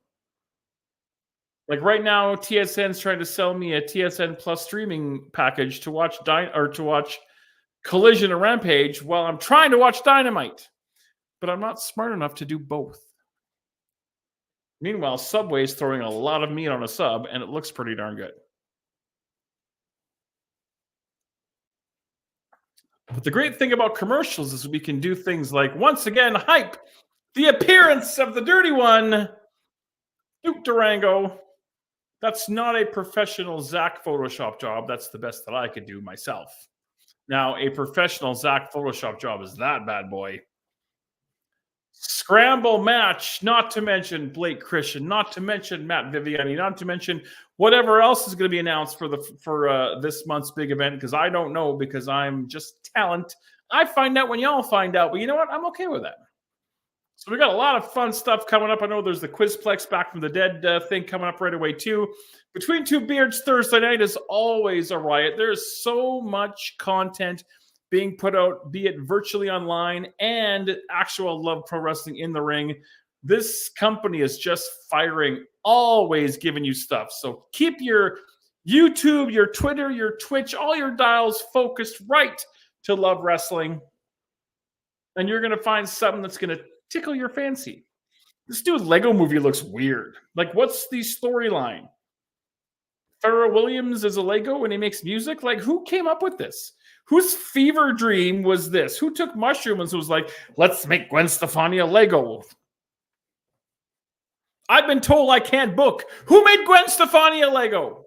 Like right now, TSN's trying to sell me a TSN Plus streaming package to watch Collision and Rampage while I'm trying to watch Dynamite. But I'm not smart enough to do both. Meanwhile, Subway's throwing a lot of meat on a sub, and it looks pretty darn good. But the great thing about commercials is we can do things like, once again, hype the appearance of the dirty one, Duke Durango. That's not a professional Zach Photoshop job. That's the best that I could do myself. Now, a professional Zach Photoshop job is that bad boy. Scramble match, not to mention Blake Christian, not to mention Matt Viviani, not to mention whatever else is going to be announced for this month's big event, because I don't know, because I'm just talent. I find out when y'all find out, but you know what? I'm okay with that. So we got a lot of fun stuff coming up. I know there's the Quizplex Back from the Dead thing coming up right away too. Between Two Beards Thursday night is always a riot. There's so much content being put out, be it virtually online and actual Love Pro Wrestling in the ring. This company is just firing, always giving you stuff. So keep your YouTube, your Twitter, your Twitch, all your dials focused right to Love Wrestling. And you're going to find something that's going to tickle your fancy. This dude's Lego movie looks weird. Like, what's the storyline? Pharrell Williams is a Lego and he makes music? Like, who came up with this? Whose fever dream was this? Who took mushrooms and was like, let's make Gwen Stefani a Lego? I've been told I can't book. Who made Gwen Stefani a Lego?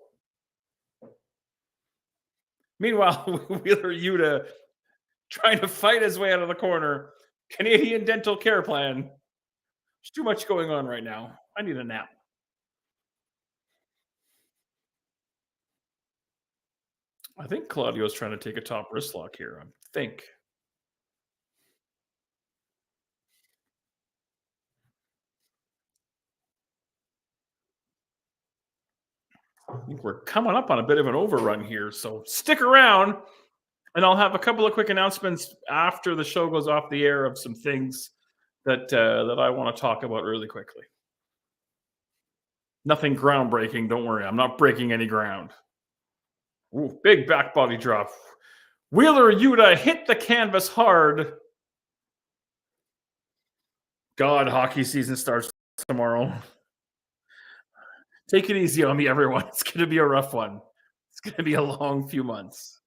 Meanwhile, Wheeler Yuta trying to fight his way out of the corner. Canadian Dental Care Plan. There's too much going on right now. I need a nap. I think Claudio's trying to take a top wrist lock here. I think. I think we're coming up on a bit of an overrun here, so stick around, and I'll have a couple of quick announcements after the show goes off the air of some things that I want to talk about really quickly. Nothing groundbreaking, don't worry. I'm not breaking any ground. Ooh, big back body drop. Wheeler Yuta hit the canvas hard. God, hockey season starts tomorrow. Take it easy on me, everyone. It's going to be a rough one. It's going to be a long few months.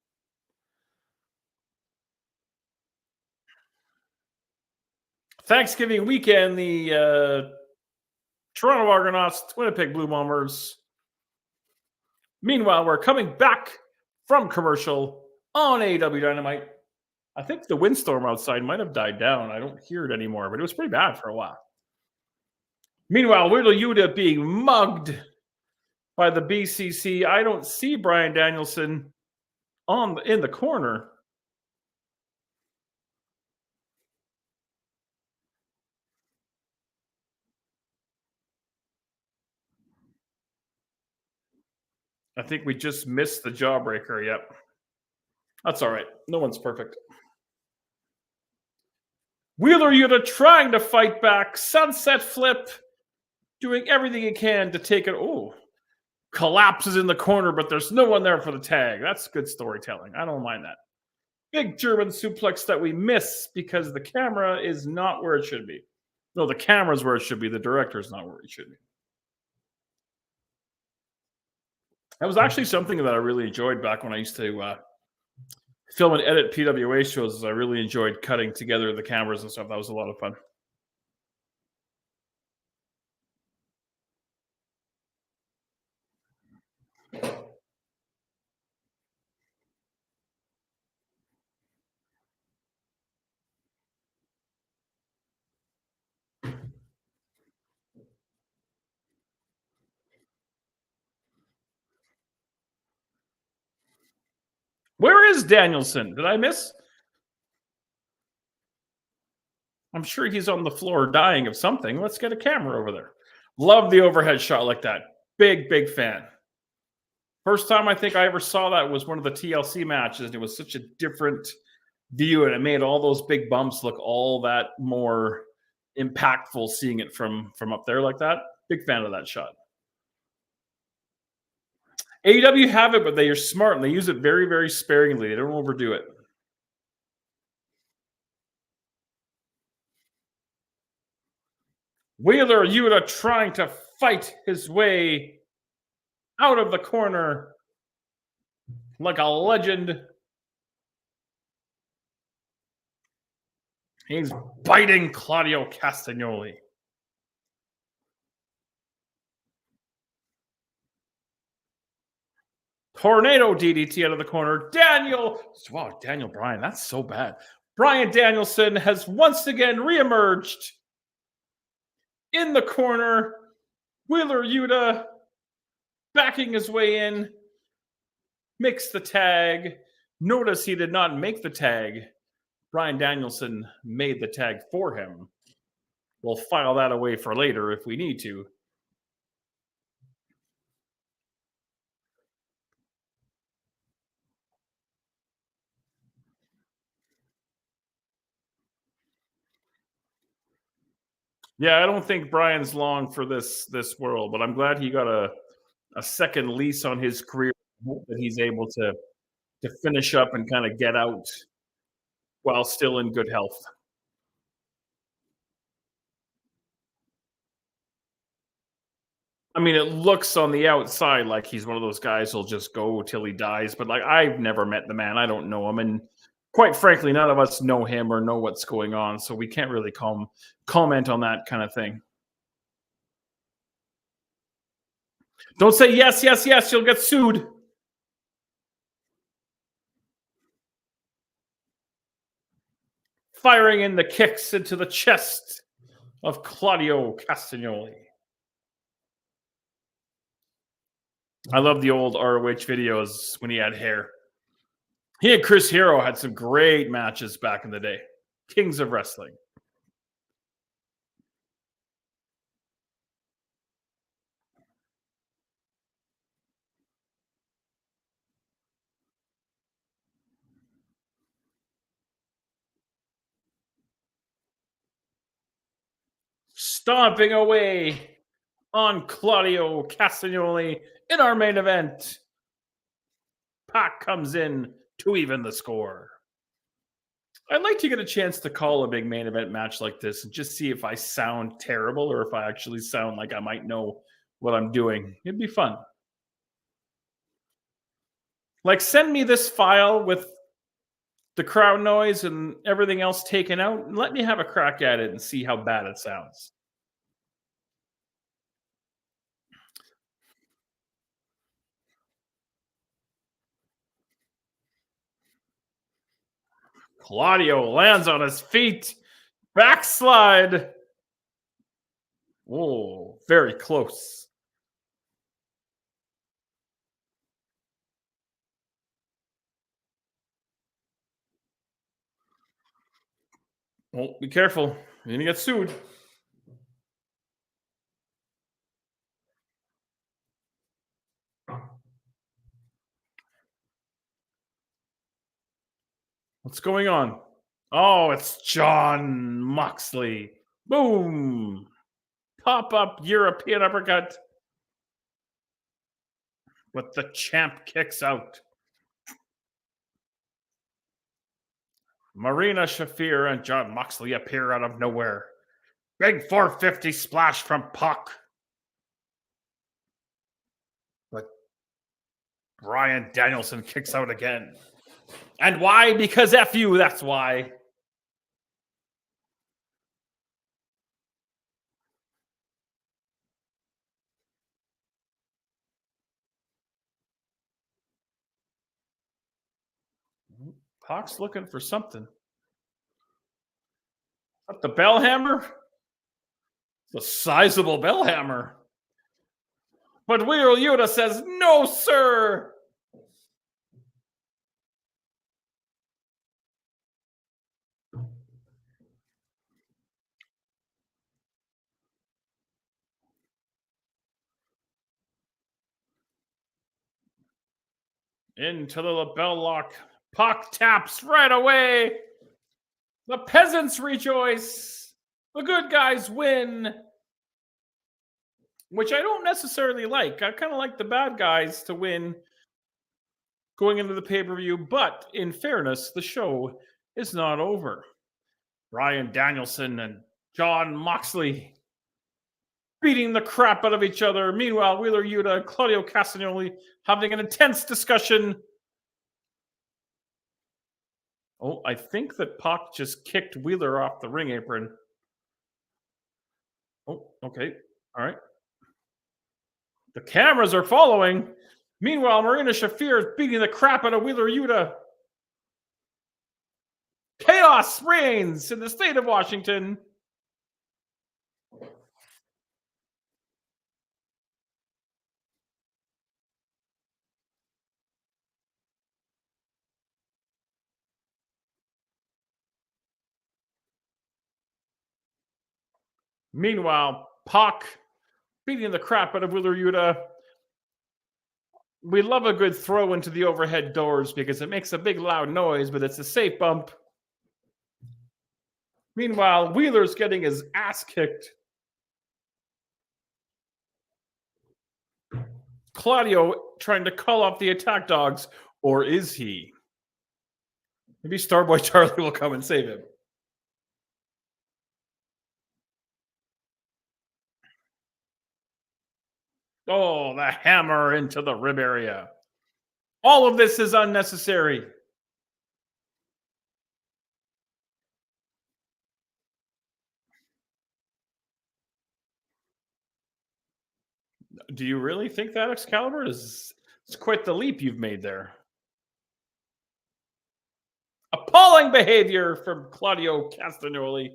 Thanksgiving weekend, the Toronto Argonauts, Winnipeg Blue Bombers. Meanwhile, we're coming back from commercial on AEW Dynamite. I think the windstorm outside might have died down. I don't hear it anymore, but it was pretty bad for a while. Meanwhile, Wheeler Yuta being mugged by the BCC. I don't see Bryan Danielson in the corner. I think we just missed the jawbreaker. Yep. That's all right. No one's perfect. Wheeler Yuta trying to fight back. Sunset flip. Doing everything he can to take it. Oh, collapses in the corner, but there's no one there for the tag. That's good storytelling. I don't mind that. Big German suplex that we miss because the camera is not where it should be. No, the camera's where it should be. The director's not where it should be. That was actually something that I really enjoyed back when I used to film and edit PWA shows. I really enjoyed cutting together the cameras and stuff. That was a lot of fun. Where is Danielson? Did I miss? I'm sure he's on the floor dying of something. Let's get a camera over there. Love the overhead shot like that. Big, big fan. First time I think I ever saw that was one of the TLC matches, and it was such a different view, and it made all those big bumps look all that more impactful seeing it from up there like that. Big fan of that shot. AEW have it, but they are smart and they use it very, very sparingly. They don't overdo it. Wheeler Yuta trying to fight his way out of the corner like a legend. He's biting Claudio Castagnoli. Tornado DDT out of the corner. Daniel Bryan, that's so bad. Bryan Danielson has once again reemerged in the corner. Wheeler Yuta backing his way in, makes the tag. Notice he did not make the tag. Bryan Danielson made the tag for him. We'll file that away for later if we need to. Yeah, I don't think Bryan's long for this world, but I'm glad he got a second lease on his career. Hope that he's able to finish up and kind of get out while still in good health. I mean, it looks on the outside like he's one of those guys who'll just go till he dies, but like I've never met the man. I don't know him, and quite frankly, none of us know him or know what's going on, so we can't really comment on that kind of thing. Don't say yes, yes, yes. You'll get sued. Firing in the kicks into the chest of Claudio Castagnoli. I love the old ROH videos when he had hair. He and Chris Hero had some great matches back in the day. Kings of Wrestling. Stomping away on Claudio Castagnoli in our main event. Pac comes in to even the score. I'd like to get a chance to call a big main event match like this and just see if I sound terrible or if I actually sound like I might know what I'm doing. It'd be fun. Like, send me this file with the crowd noise and everything else taken out, and let me have a crack at it and see how bad it sounds. Claudio lands on his feet. Backslide. Oh, very close. Oh, be careful. You're going to get sued. What's going on? Oh, it's Jon Moxley. Boom. Pop-up European uppercut. But the champ kicks out. Marina Shafir and Jon Moxley appear out of nowhere. Big 450 splash from Pac. But Bryan Danielson kicks out again. And why? Because F you, that's why. Pac's looking for something. What, the bell hammer? The sizable bell hammer. But Wheeler Yuta says, no, sir. Into the lapel lock. Pac taps right away. The peasants rejoice. The good guys win. Which I don't necessarily like. I kind of like the bad guys to win going into the pay-per-view. But in fairness, the show is not over. Bryan Danielson and Jon Moxley beating the crap out of each other. Meanwhile, Wheeler Yuta and Claudio Castagnoli having an intense discussion. Oh, I think that Pac just kicked Wheeler off the ring apron. Oh, okay. All right. The cameras are following. Meanwhile, Marina Shafir is beating the crap out of Wheeler Yuta. Chaos reigns in the state of Washington. Meanwhile, Pac beating the crap out of Wheeler Yuta. We love a good throw into the overhead doors because it makes a big loud noise, but it's a safe bump. Meanwhile, Wheeler's getting his ass kicked. Claudio trying to call off the attack dogs, or is he? Maybe Starboy Charlie will come and save him. Oh, the hammer into the rib area. All of this is unnecessary. Do you really think that, Excalibur? It's quite the leap you've made there. Appalling behavior from Claudio Castagnoli.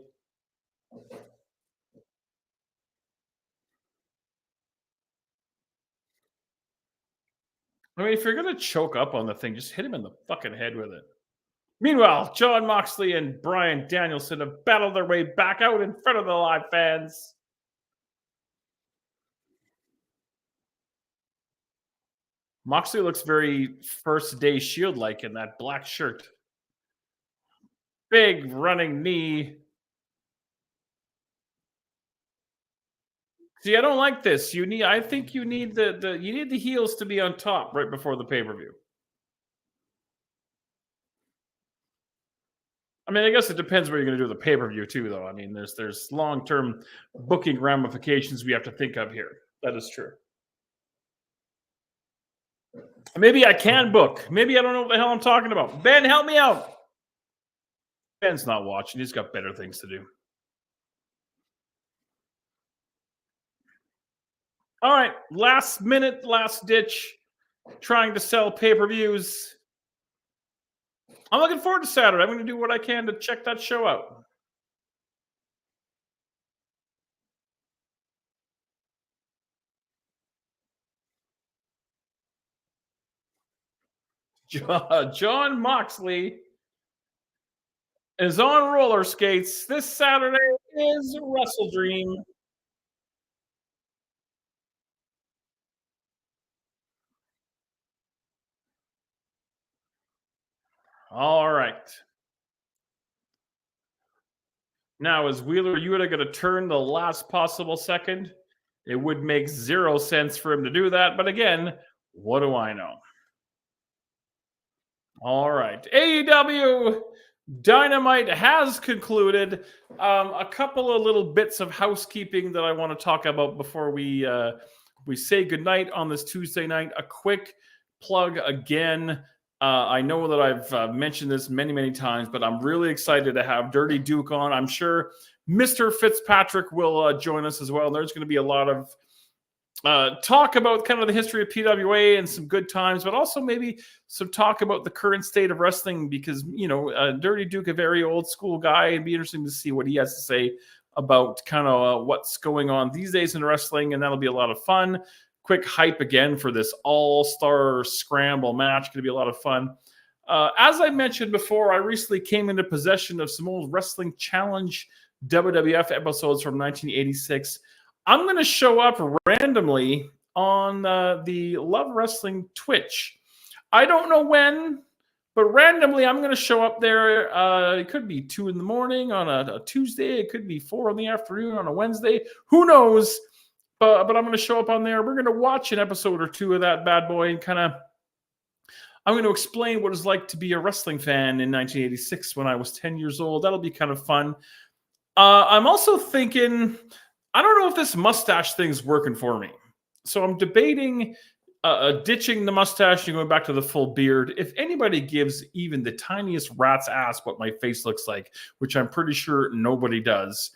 I mean, if you're going to choke up on the thing, just hit him in the fucking head with it. Meanwhile, Jon Moxley and Bryan Danielson have battled their way back out in front of the live fans. Moxley looks very first day Shield-like in that black shirt. Big running knee. See, I don't like this. I think you need the heels to be on top right before the pay-per-view. I mean, I guess it depends what you're going to do with the pay-per-view too, though. I mean, there's long-term booking ramifications we have to think of here. That is true. Maybe I can book. Maybe I don't know what the hell I'm talking about. Ben, help me out. Ben's not watching. He's got better things to do. All right, last minute, last ditch, trying to sell pay-per-views. I'm looking forward to Saturday. I'm going to do what I can to check that show out. Jon Moxley is on roller skates. This Saturday is Wrestle Dream. All right. Now, is Wheeler Yuta going to turn the last possible second? It would make zero sense for him to do that. But again, what do I know? All right. AEW Dynamite has concluded. A couple of little bits of housekeeping that I want to talk about before we say goodnight on this Tuesday night. A quick plug again. I know that I've mentioned this many, many times, but I'm really excited to have Dirty Duke on. I'm sure Mr. Fitzpatrick will join us as well. There's going to be a lot of talk about kind of the history of PWA and some good times, but also maybe some talk about the current state of wrestling because, you know, Dirty Duke, a very old school guy. It'd be interesting to see what he has to say about kind of what's going on these days in wrestling, and that'll be a lot of fun. Quick hype again for this all-star scramble match. Going to be a lot of fun. As I mentioned before, I recently came into possession of some old Wrestling Challenge WWF episodes from 1986. I'm going to show up randomly on the Love Wrestling Twitch. I don't know when. But randomly, I'm going to show up there. It could be 2 in the morning on a Tuesday. It could be 4 in the afternoon on a Wednesday. Who knows? But I'm going to show up on there. We're going to watch an episode or two of that bad boy and kind of, I'm going to explain what it's like to be a wrestling fan in 1986 when I was 10 years old. That'll be kind of fun. I'm also thinking, I don't know if this mustache thing's working for me. So I'm debating ditching the mustache and going back to the full beard. If anybody gives even the tiniest rat's ass what my face looks like, which I'm pretty sure nobody does,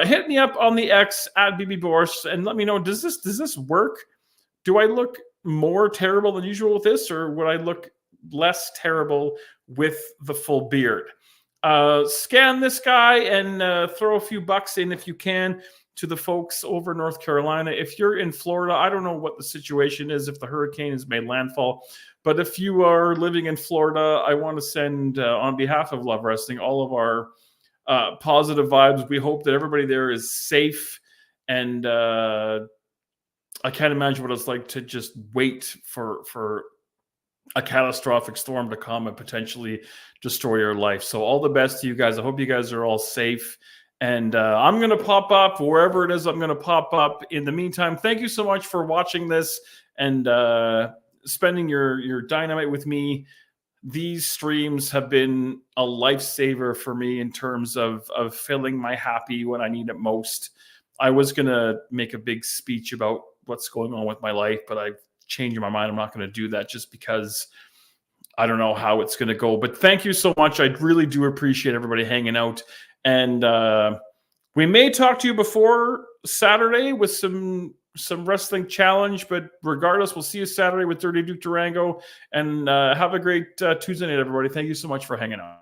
hit me up on the X at BBBoris and let me know, does this work? Do I look more terrible than usual with this, or would I look less terrible with the full beard? Scan this guy and throw a few bucks in if you can to the folks over North Carolina. If you're in Florida, I don't know what the situation is if the hurricane has made landfall, but if you are living in Florida, I want to send, on behalf of Love Wrestling, all of our positive vibes. We hope that everybody there is safe, and I can't imagine what it's like to just wait for a catastrophic storm to come and potentially destroy your life. So all the best to you guys. I hope you guys are all safe. And I'm going to pop up wherever it is I'm going to pop up. In the meantime, thank you so much for watching this and spending your Dynamite with me. These streams have been a lifesaver for me in terms of filling my happy when I need it most. I was going to make a big speech about what's going on with my life, but I've changed my mind. I'm not going to do that just because I don't know how it's going to go. But thank you so much. I really do appreciate everybody hanging out. And we may talk to you before Saturday with some wrestling challenge, but regardless, we'll see you Saturday with Dirty Duke Durango. And have a great Tuesday night, everybody. Thank you so much for hanging out.